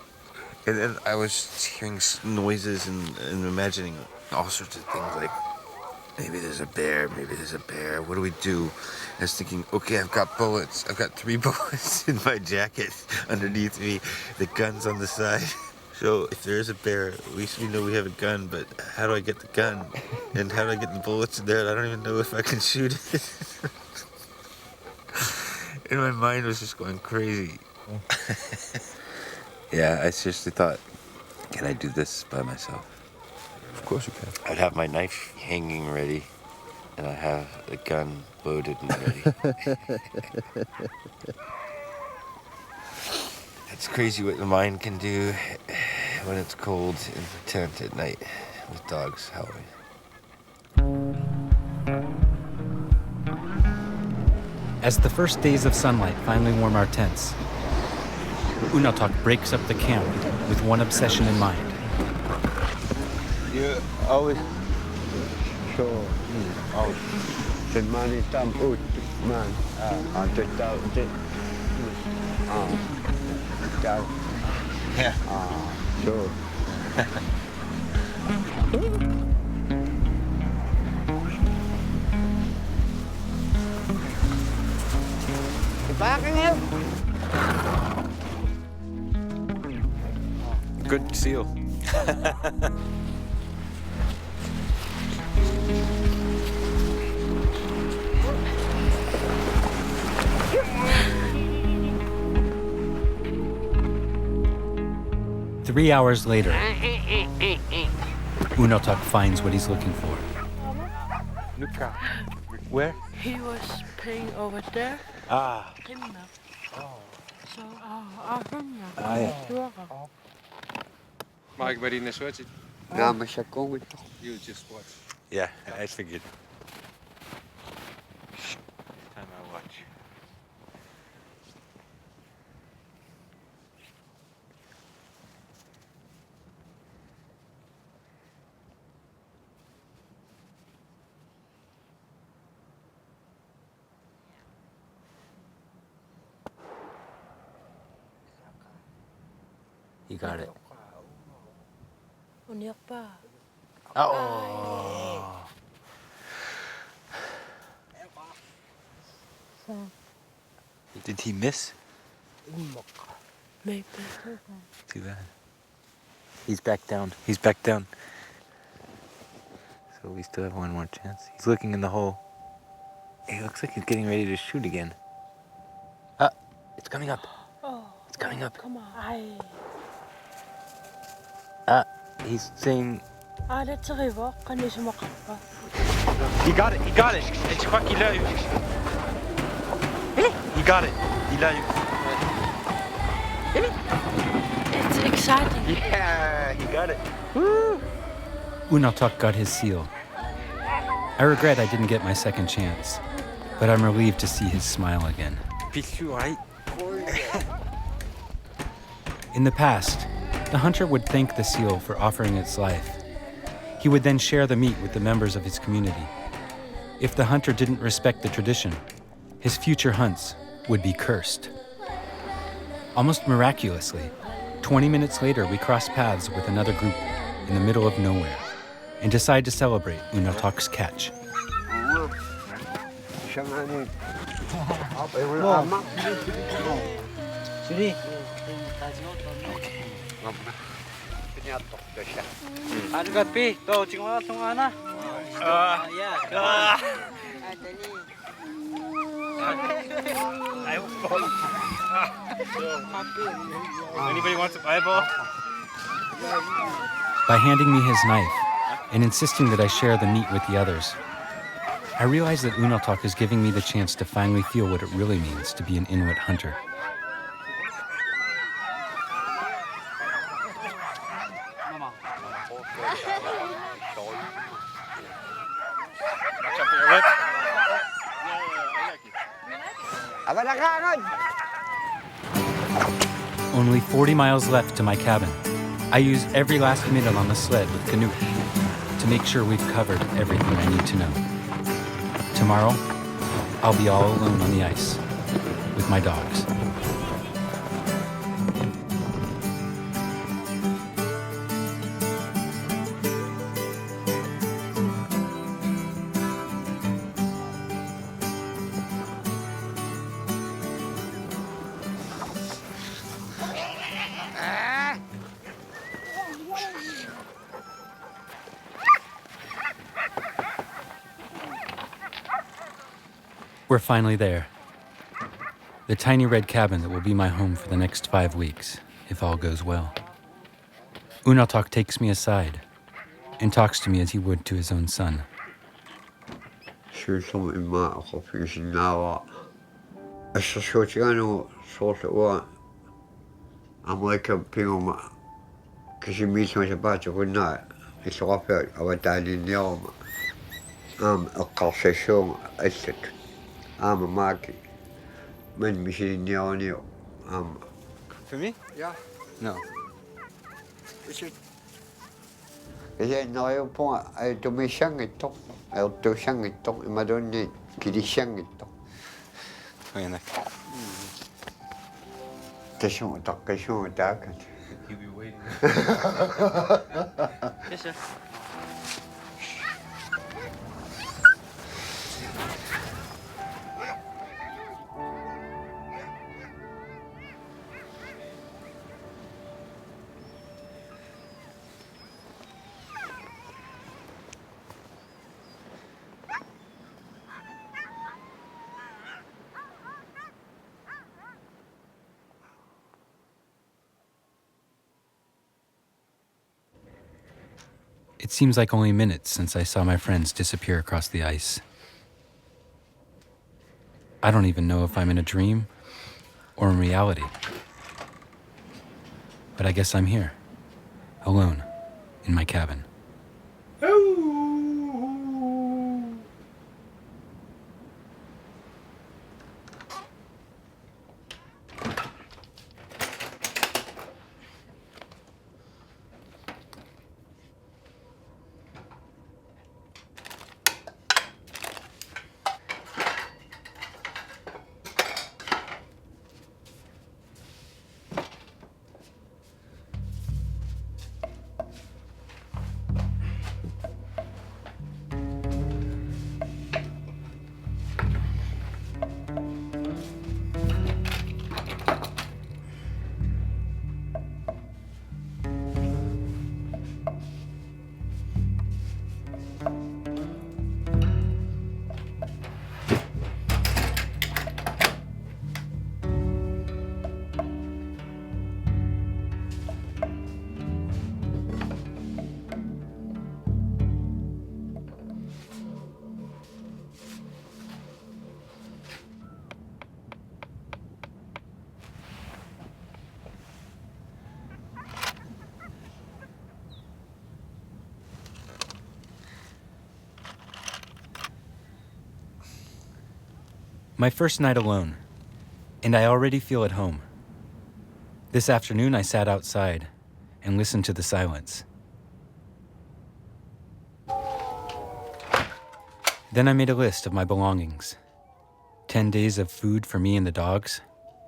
And then I was hearing noises and imagining all sorts of things like, maybe there's a bear, what do we do? I was thinking, okay, I've got bullets. I've got 3 bullets in my jacket underneath me, the gun's on the side. So if there is a bear, at least we know we have a gun, but how do I get the gun? And how do I get the bullets in there? I don't even know if I can shoot it. And my mind was just going crazy. Yeah, I seriously thought, can I do this by myself? Of course you can. I'd have my knife hanging ready, and I'd have the gun loaded and ready. It's crazy what the mind can do when it's cold in the tent at night with dogs howling. As the first days of sunlight finally warm our tents, Unatok breaks up the camp with one obsession in mind. You always show out the money time out man the yeah sure. Good seal. 3 hours later, Unatok finds what he's looking for. Where? He was playing over there. Ah. So, I don't know. Yeah. Mike Magidson. You just watch. Yeah, I figured. Time I watch. You got it. Oh. Did he miss? Maybe. Too bad. He's back down. He's back down. So we still have one more chance. He's looking in the hole. He looks like he's getting ready to shoot again. It's coming up. It's coming up. Come on. He's saying... Arrête de voir quand je me comprends. He got it. Et je crois qu'il l'a eu. He got it. Il l'a eu. It's exciting. Yeah, he got it. Unaltak got his seal. I regret I didn't get my second chance, but I'm relieved to see his smile again. Pichu, right? In the past, the hunter would thank the seal for offering its life. He would then share the meat with the members of his community. If the hunter didn't respect the tradition, his future hunts would be cursed. Almost miraculously, 20 minutes later, we cross paths with another group in the middle of nowhere and decide to celebrate Unaltak's catch. Anybody wants an eyeball? By handing me his knife and insisting that I share the meat with the others, I realize that Unaltak is giving me the chance to finally feel what it really means to be an Inuit hunter. Only 40 miles left to my cabin. I use every last minute on the sled with Canute to make sure we've covered everything I need to know. Tomorrow, I'll be all alone on the ice with my dogs. We're finally there. The tiny red cabin that will be my home for the next 5 weeks, if all goes well. Unaltak takes me aside and talks to me as he would to his own son. I'm a market. Man, machine near. For me? Yeah. No. Kasi nakayupo ay tumisang ito. Ay tusang ito. Imadon ni kilisang ito. Ayan na. Kasyon utakan. You'll be waiting. Yes, sir. It seems like only minutes since I saw my friends disappear across the ice. I don't even know if I'm in a dream or in reality. But I guess I'm here, alone, in my cabin. My first night alone, and I already feel at home. This afternoon I sat outside and listened to the silence. Then I made a list of my belongings. 10 days of food for me and the dogs,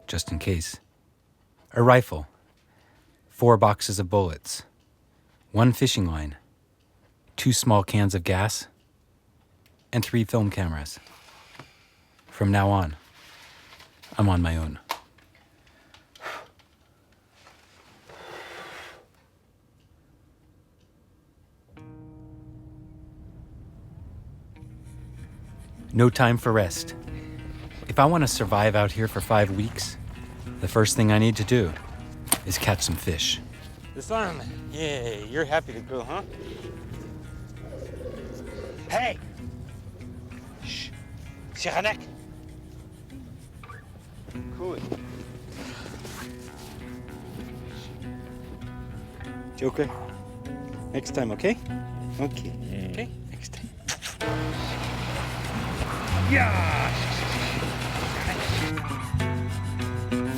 just in case. A rifle, 4 boxes of bullets, 1 fishing line, 2 small cans of gas, and 3 film cameras. From now on, I'm on my own. No time for rest. If I want to survive out here for 5 weeks, the first thing I need to do is catch some fish. The sun. Yeah, you're happy to go, huh? Hey! Shh. Siranek. Cool. Joker. Next time, okay? Okay. Okay, next time. Yeah!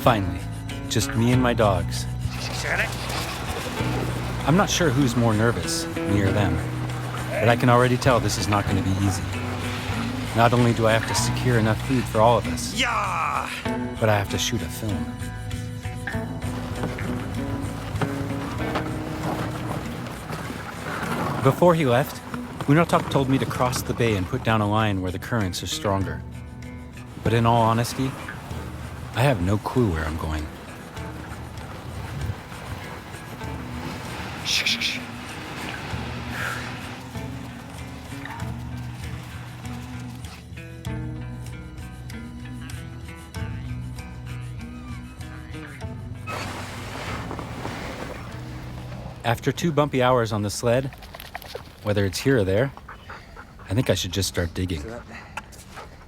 Finally, just me and my dogs. I'm not sure who's more nervous, me or them, but I can already tell this is not going to be easy. Not only do I have to secure enough food for all of us, but I have to shoot a film. Before he left, Unotok told me to cross the bay and put down a line where the currents are stronger. But in all honesty, I have no clue where I'm going. After 2 bumpy hours on the sled, whether it's here or there, I think I should just start digging.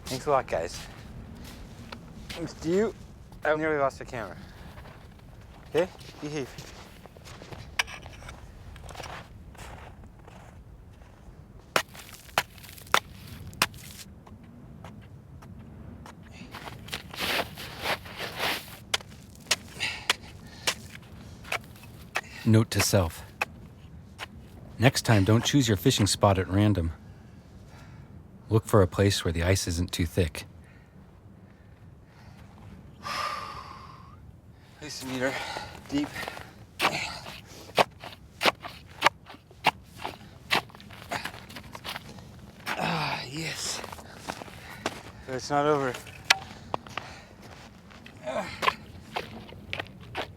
Thanks a lot, guys. Thanks to you, I nearly lost the camera. Okay? Behave. Note to self. Next time, don't choose your fishing spot at random. Look for a place where the ice isn't too thick. Listen, meter. Deep. Ah, yes. But it's not over.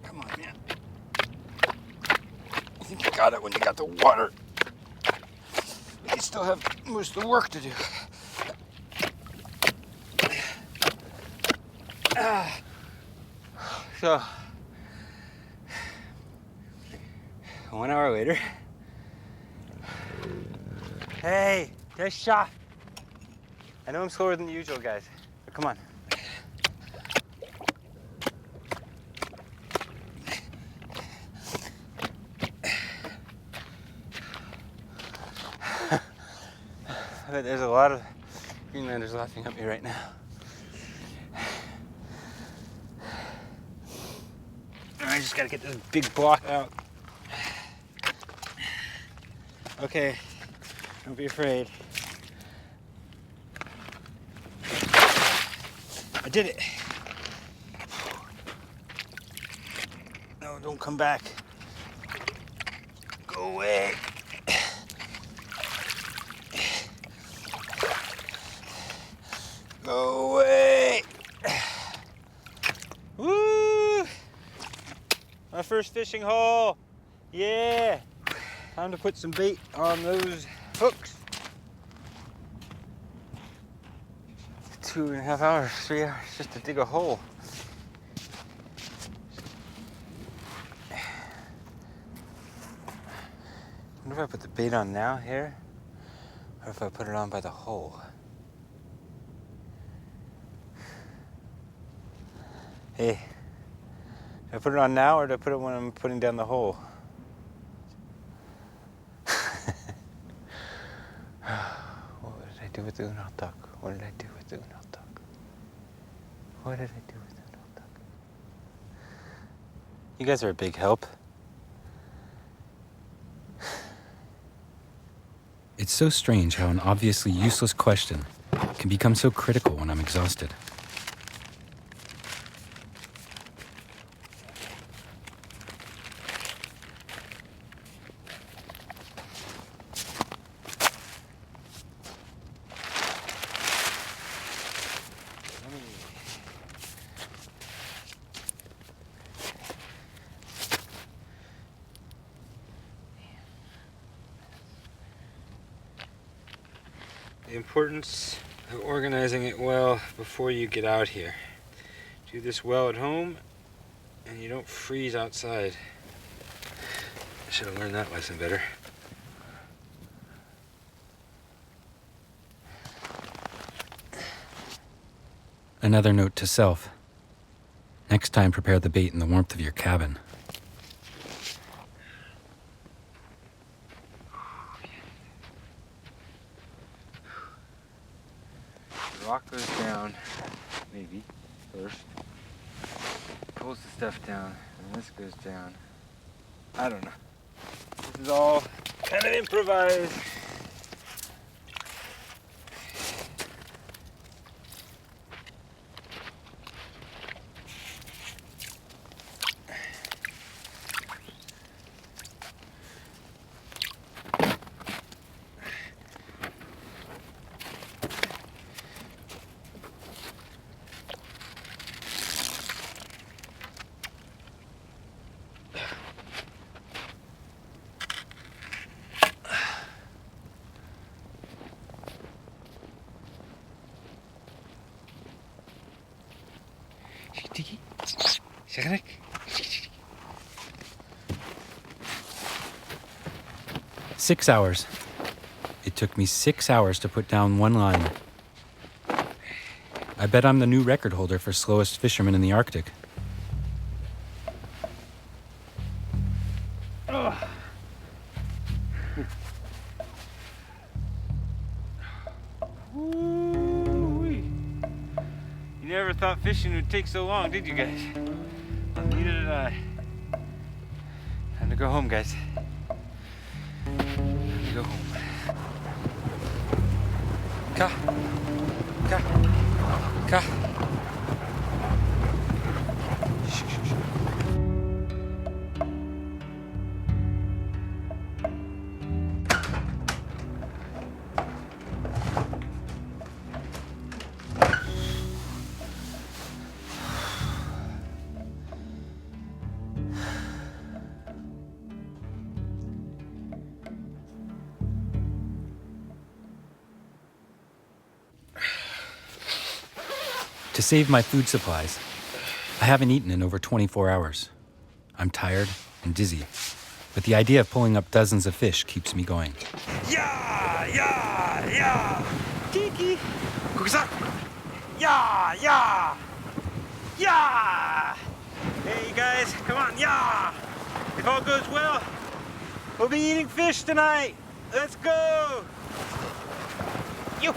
Come on, man. I think you got it when you got the water. But you still have most of the work to do. So, 1 hour later. Hey, nice shot. I know I'm slower than usual, guys, but come on. I bet there's a lot of Greenlanders laughing at me right now. I just gotta get this big block out. Okay, don't be afraid. I did it. No, don't come back. Go away. Go away. Woo! My first fishing hole. Yeah. Time to put some bait on those hooks. 2.5 hours, 3 hours just to dig a hole. I wonder if I put the bait on now here, or if I put it on by the hole. Hey, do I put it on now, or do I put it when I'm putting down the hole? What did I do with the Unotok? What did I do with the Unotok? What did I do with that old duck? You guys are a big help. It's so strange how an obviously useless question can become so critical when I'm exhausted. The importance of organizing it well before you get out here. Do this well at home, and you don't freeze outside. I should have learned that lesson better. Another note to self. Next time, prepare the bait in the warmth of your cabin. The rock goes down, maybe, first. Pulls the stuff down, and this goes down. I don't know. This is all kind of improvised. Tiki. 6 hours. It took me 6 hours to put down one line. I bet I'm the new record holder for slowest fisherman in the Arctic. You never thought fishing would take so long, did you guys? Well, neither did I. Time to go home, guys. Time to go home. Ka. Ka. Ka. To save my food supplies, I haven't eaten in over 24 hours. I'm tired and dizzy, but the idea of pulling up dozens of fish keeps me going. Yeah, yeah, yeah. Tiki. Kukusa. Yeah, yeah. Yeah. Hey, you guys, come on, yeah. If all goes well, we'll be eating fish tonight. Let's go. You.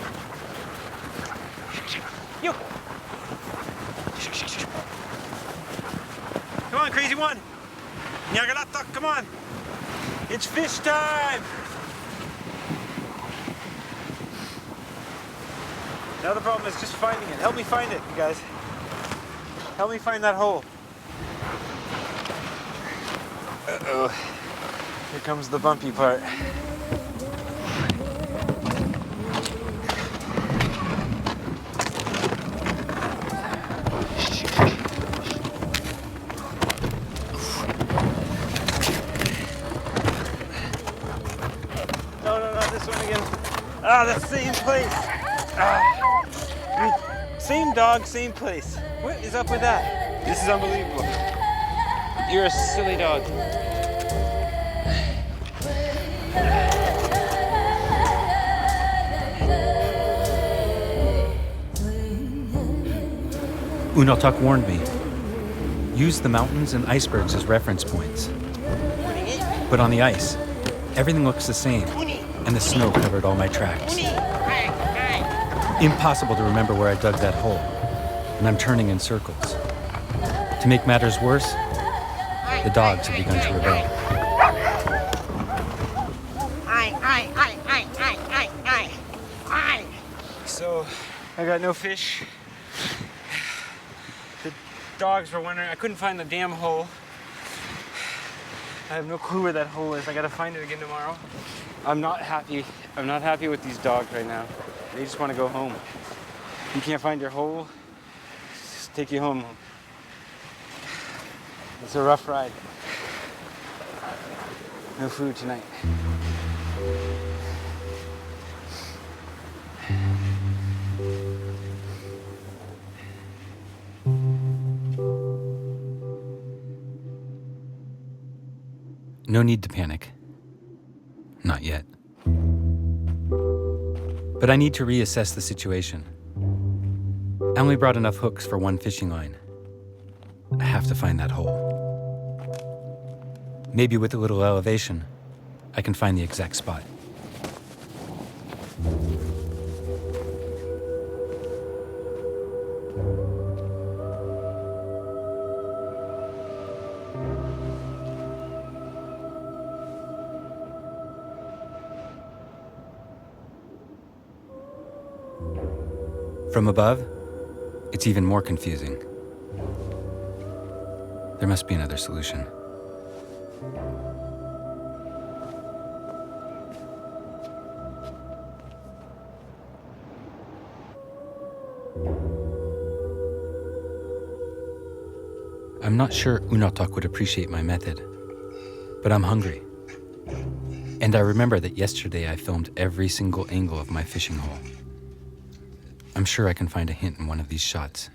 You. Come on, crazy one. Nyagalata, come on. It's fish time. Now the problem is just finding it. Help me find it, you guys. Help me find that hole. Uh-oh. Here comes the bumpy part. Ah, the same place. Same dog, same place. What is up with that? This is unbelievable. You're a silly dog. Unaltuk warned me. Use the mountains and icebergs as reference points. But on the ice, everything looks the same, and the snow covered all my tracks. Impossible to remember where I dug that hole. and I'm turning in circles. To make matters worse, the dogs have begun to rebel. So, I got no fish. The dogs were wondering, I couldn't find the damn hole. I have no clue where that hole is. I gotta find it again tomorrow. I'm not happy. I'm not happy with these dogs right now. They just want to go home. You can't find your hole, just take you home. It's a rough ride. No food tonight. No need to panic. Not yet. But I need to reassess the situation. I only brought enough hooks for one fishing line. I have to find that hole. Maybe with a little elevation, I can find the exact spot. From above, it's even more confusing. There must be another solution. I'm not sure Unotok would appreciate my method, but I'm hungry. And I remember that yesterday I filmed every single angle of my fishing hole. I'm sure I can find a hint in one of these shots.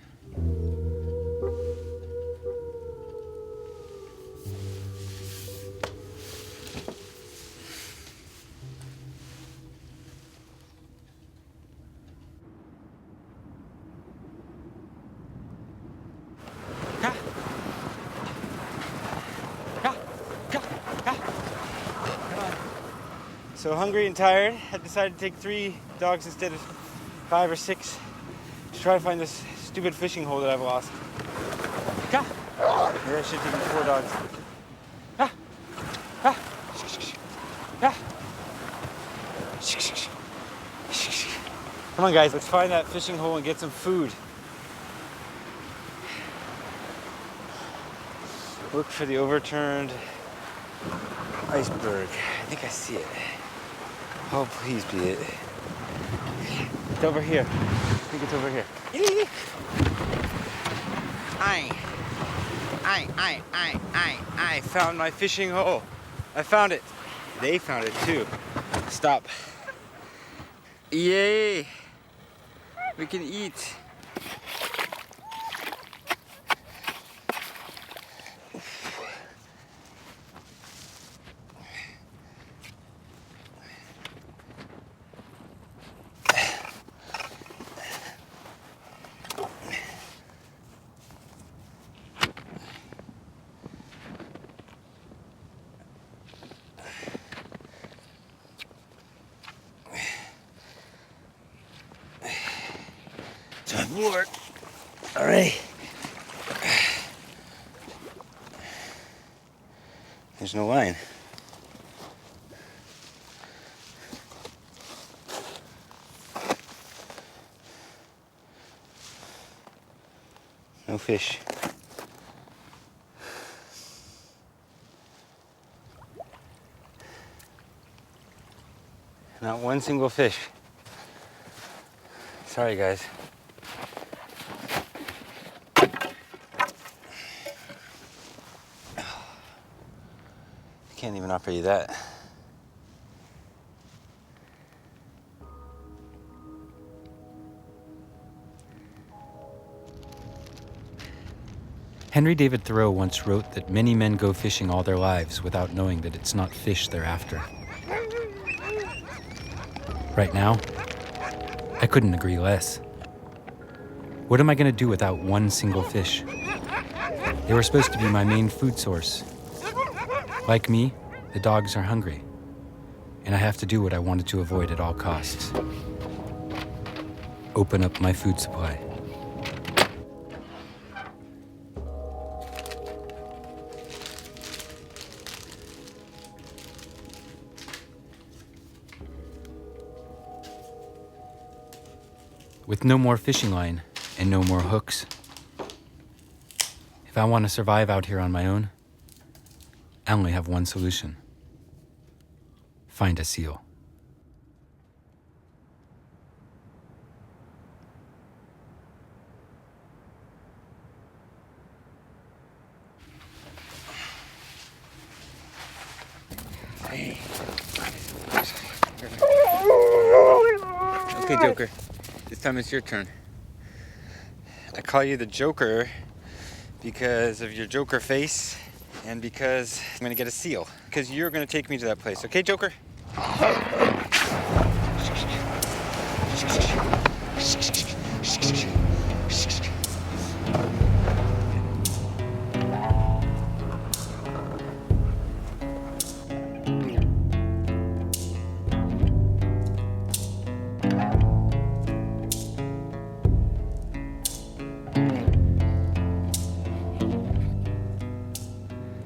So hungry and tired, I decided to take 3 dogs instead of 5 or 6 to try to find this stupid fishing hole that I've lost. Maybe I should have taken 4 dogs. Come on guys, let's find that fishing hole and get some food. Look for the overturned iceberg. I think I see it. Oh, please be it. It's over here. I think it's over here. I found my fishing hole. I found it. They found it too. Stop. Yay! We can eat. More. All right. There's no line. No fish. Not one single fish. Sorry, guys. Can't even offer you that. Henry David Thoreau once wrote that many men go fishing all their lives without knowing that it's not fish they're after. Right now, I couldn't agree less. What am I going to do without one single fish? They were supposed to be my main food source. Like me, the dogs are hungry, and I have to do what I wanted to avoid at all costs. Open up my food supply. With no more fishing line and no more hooks, if I want to survive out here on my own, I only have one solution. Find a seal. Hey. Okay, Joker. This time it's your turn. I call you the Joker because of your Joker face and because I'm gonna get a seal. Because you're gonna take me to that place. Okay, Joker?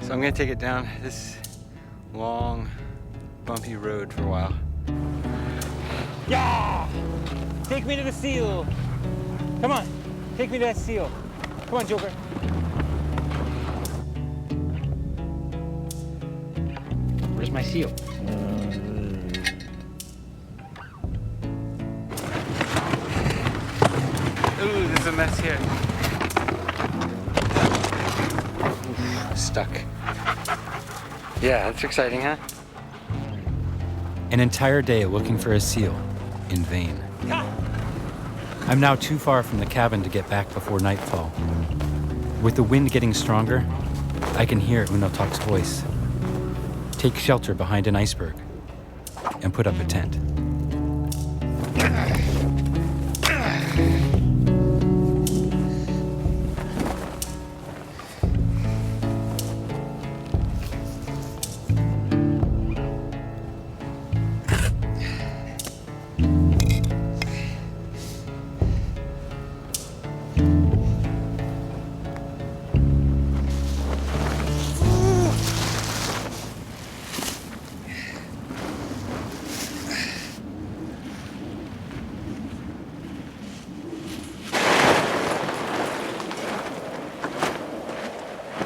So I'm gonna take it down this long, bumpy road for a while. Yeah! Take me to the seal! Come on, take me to that seal. Come on, Joker. Where's my seal? Ooh, there's a mess here. Oof, stuck. Yeah, that's exciting, huh? An entire day looking for a seal, in vain. I'm now too far from the cabin to get back before nightfall. With the wind getting stronger, I can hear Unotok's voice. Take shelter behind an iceberg and put up a tent.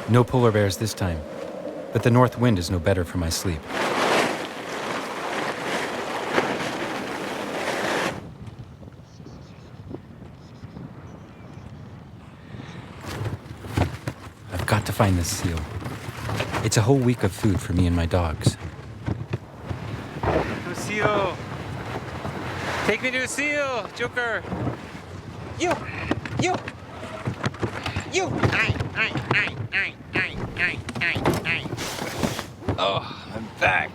No polar bears this time, but the north wind is no better for my sleep. I've got to find this seal. It's a whole week of food for me and my dogs. No seal! Take me to a seal, Joker! You! Oh, I'm back.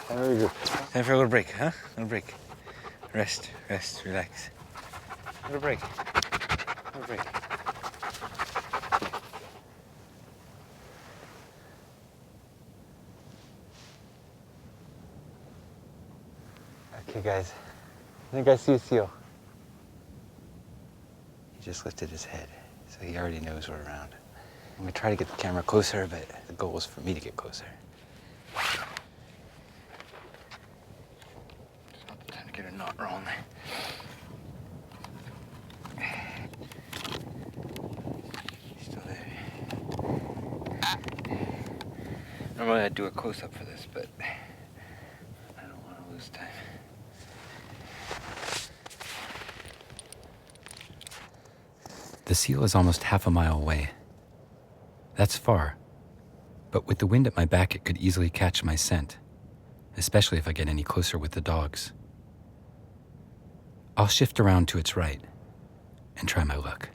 Very good. Time for a little break, huh? A little break. Rest, relax. A little break. Okay, guys. I think I see a seal. He just lifted his head, so he already knows we're around. I'm gonna try to get the camera closer, but the goal is for me to get closer. Time to get a knot wrong. He's still there. Normally I'd do a close-up for this, but I don't want to lose time. The seal is almost half a mile away. That's far, but with the wind at my back, it could easily catch my scent, especially if I get any closer with the dogs. I'll shift around to its right and try my luck.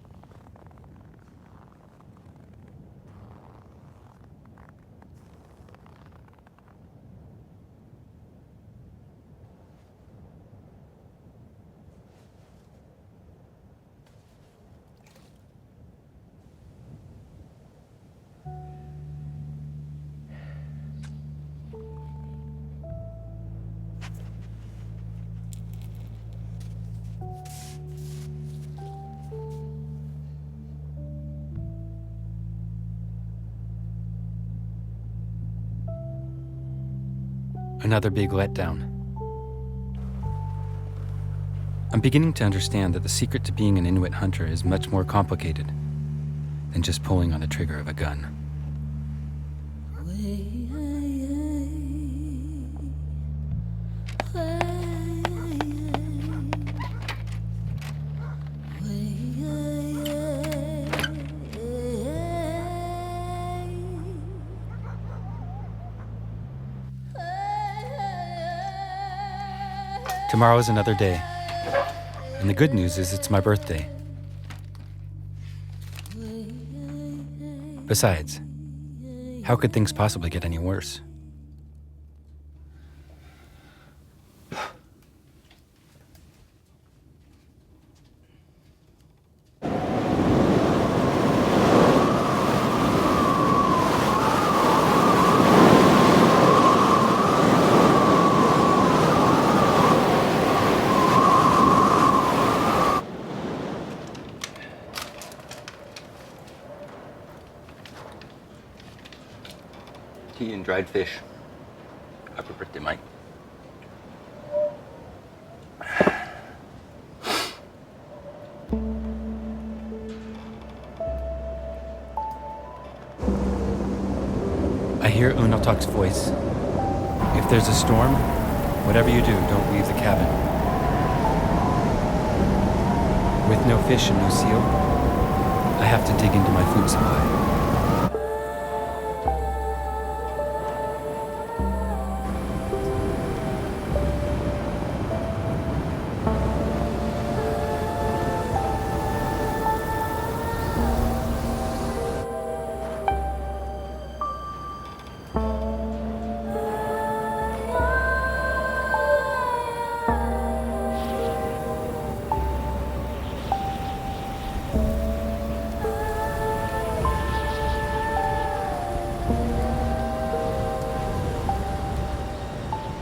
Another big letdown. I'm beginning to understand that the secret to being an Inuit hunter is much more complicated than just pulling on the trigger of a gun. Tomorrow is another day, and the good news is it's my birthday. Besides, how could things possibly get any worse? Tea and dried fish. Happy birthday, Mike. I hear Unaltuk's voice. If there's a storm, whatever you do, don't leave the cabin. With no fish and no seal, I have to dig into my food supply.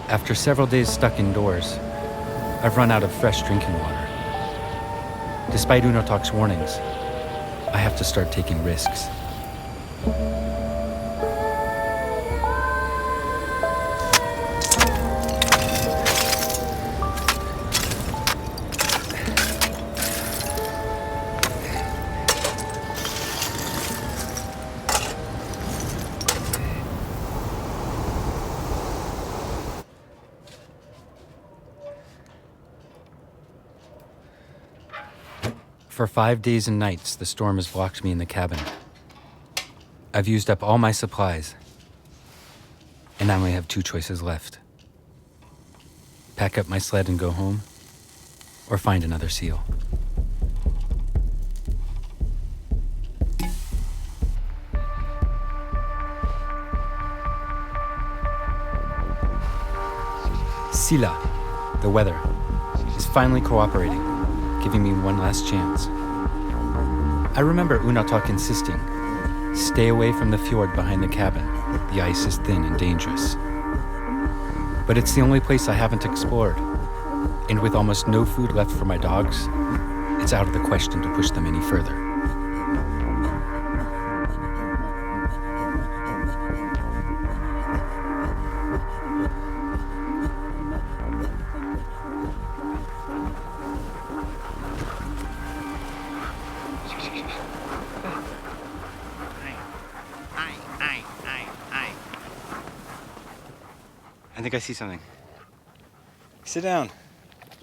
After several days stuck indoors, I've run out of fresh drinking water. Despite Unaltuk's warnings, I have to start taking risks. For 5 days and nights, the storm has blocked me in the cabin. I've used up all my supplies, and I only have 2 choices left. Pack up my sled and go home, or find another seal. Sila, the weather, is finally cooperating, giving me one last chance. I remember Unaltuk insisting, stay away from the fjord behind the cabin. The ice is thin and dangerous. But it's the only place I haven't explored. And with almost no food left for my dogs, it's out of the question to push them any further. I think I see something. Sit down.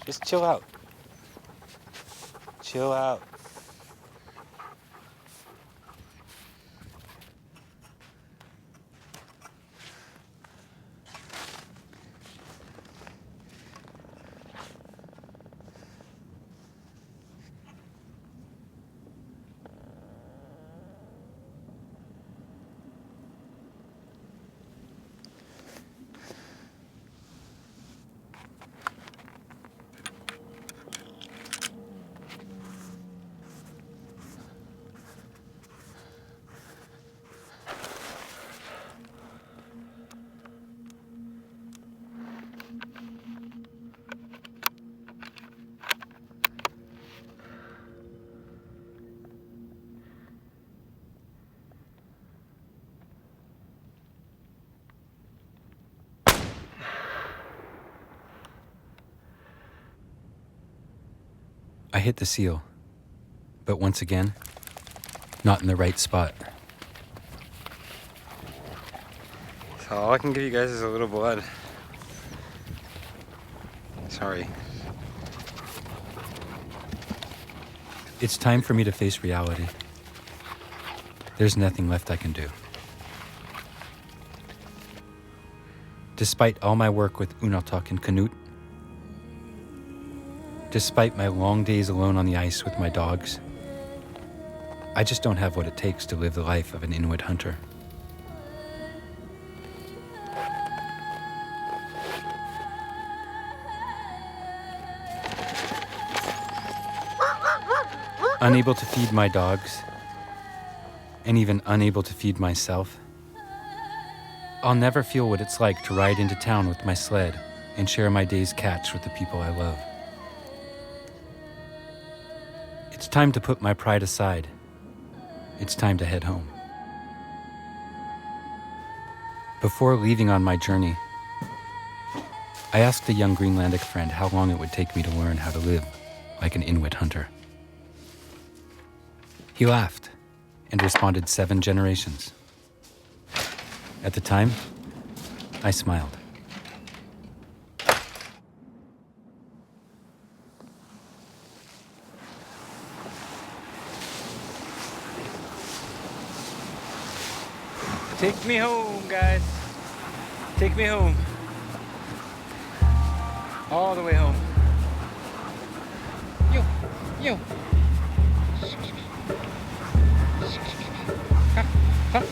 Just chill out. Chill out. hit the seal, but once again, not in the right spot. So all I can give you guys is a little blood. Sorry. It's time for me to face reality. There's nothing left I can do. Despite all my work with Unaltak and Canute, despite my long days alone on the ice with my dogs, I just don't have what it takes to live the life of an Inuit hunter. Unable to feed my dogs, and even unable to feed myself, I'll never feel what it's like to ride into town with my sled and share my day's catch with the people I love. It's time to put my pride aside. It's time to head home. Before leaving on my journey, I asked a young Greenlandic friend how long it would take me to learn how to live like an Inuit hunter. He laughed and responded 7 generations. At the time, I smiled. Take me home, guys. Take me home. All the way home. You. Huh?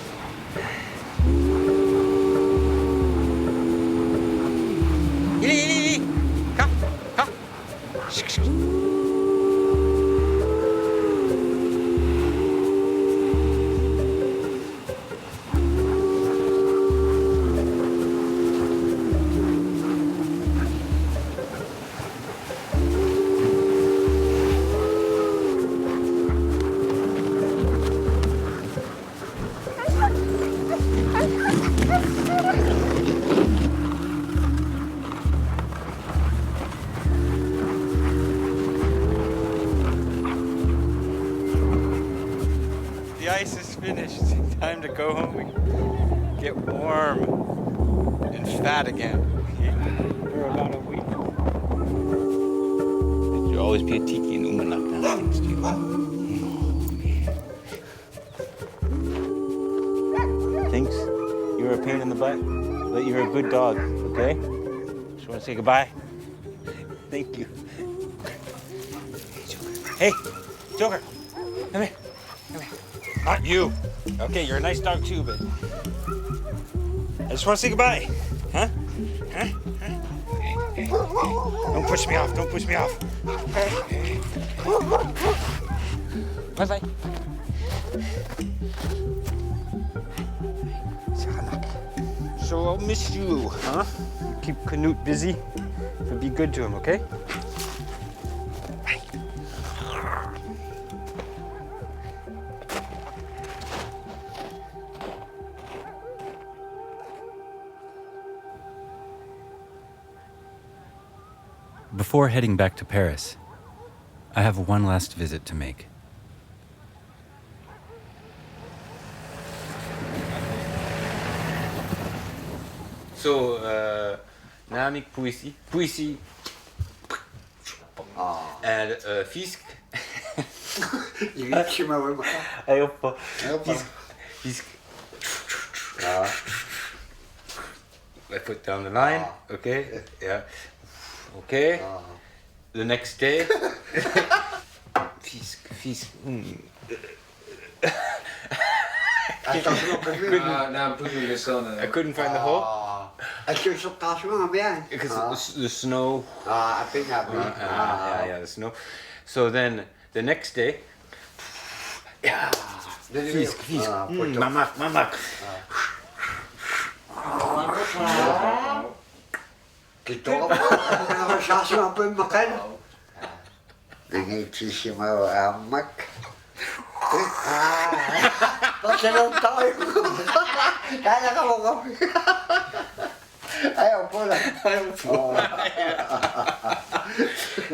Time to go home and get warm and fat again for about a week. You'll always be a tiki in Umanak now, thanks to you. Thanks. You were a pain in the butt, but you're a good dog, okay? Just want to say goodbye. Thank you. Hey, Joker, come here. Come here. Not you. Okay, you're a nice dog too, but I just want to say goodbye. Huh? Huh? Hey. Don't push me off. Don't push me off. Bye-bye. So I'll miss you, huh? Keep Canute busy, but be good to him, okay? Before heading back to Paris, I have one last visit to make. So, namik puisi, and fisk. Fisk. I put down the line, okay, yeah. Okay. The next day. Fisk. I couldn't find the hole. Because the snow. Yeah, the snow. So then the next day. Yeah. Fisk. Mamak.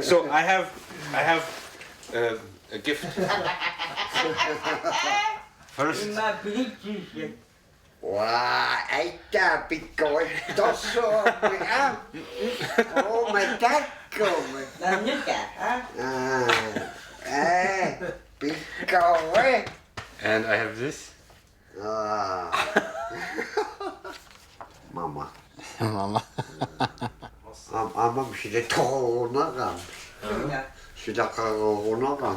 So I have A gift. First. Wah, eikä pikkoi tossa on. Oh, mä takkomme. Làm nhất cả hả? Pikkoi. And I have this. Mama. Mama. Amam sitä tounakan. Sitä karonakan.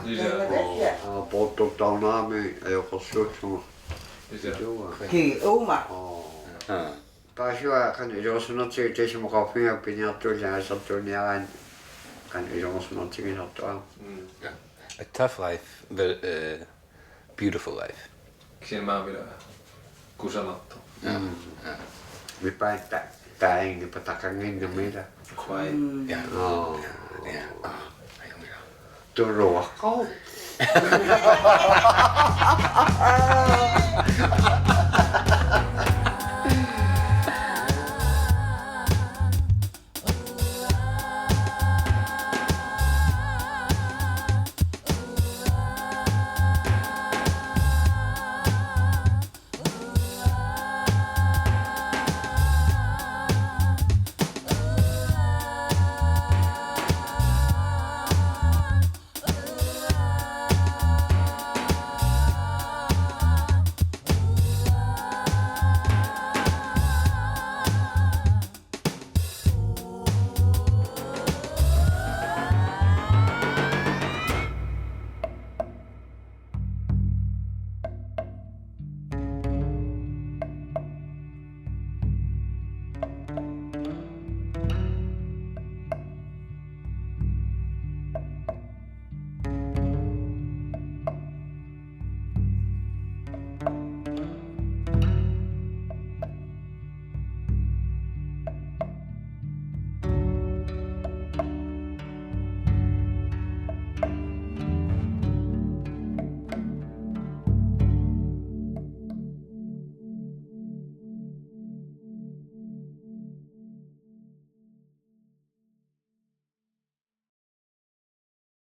Polttotaunami ei ole syöksuma. Thì ưu mà. Pääsyä kan ilosunut siitä ei semmoinen kaupungin pinjattu ja sattuneaan kan ilosunut siitä sattua. A tough life, but a beautiful life. Siinä mä oon vielä kusanottu. Mi päättää tää ei niinpä takangin ja mitä. Quite. Yeah. Turua.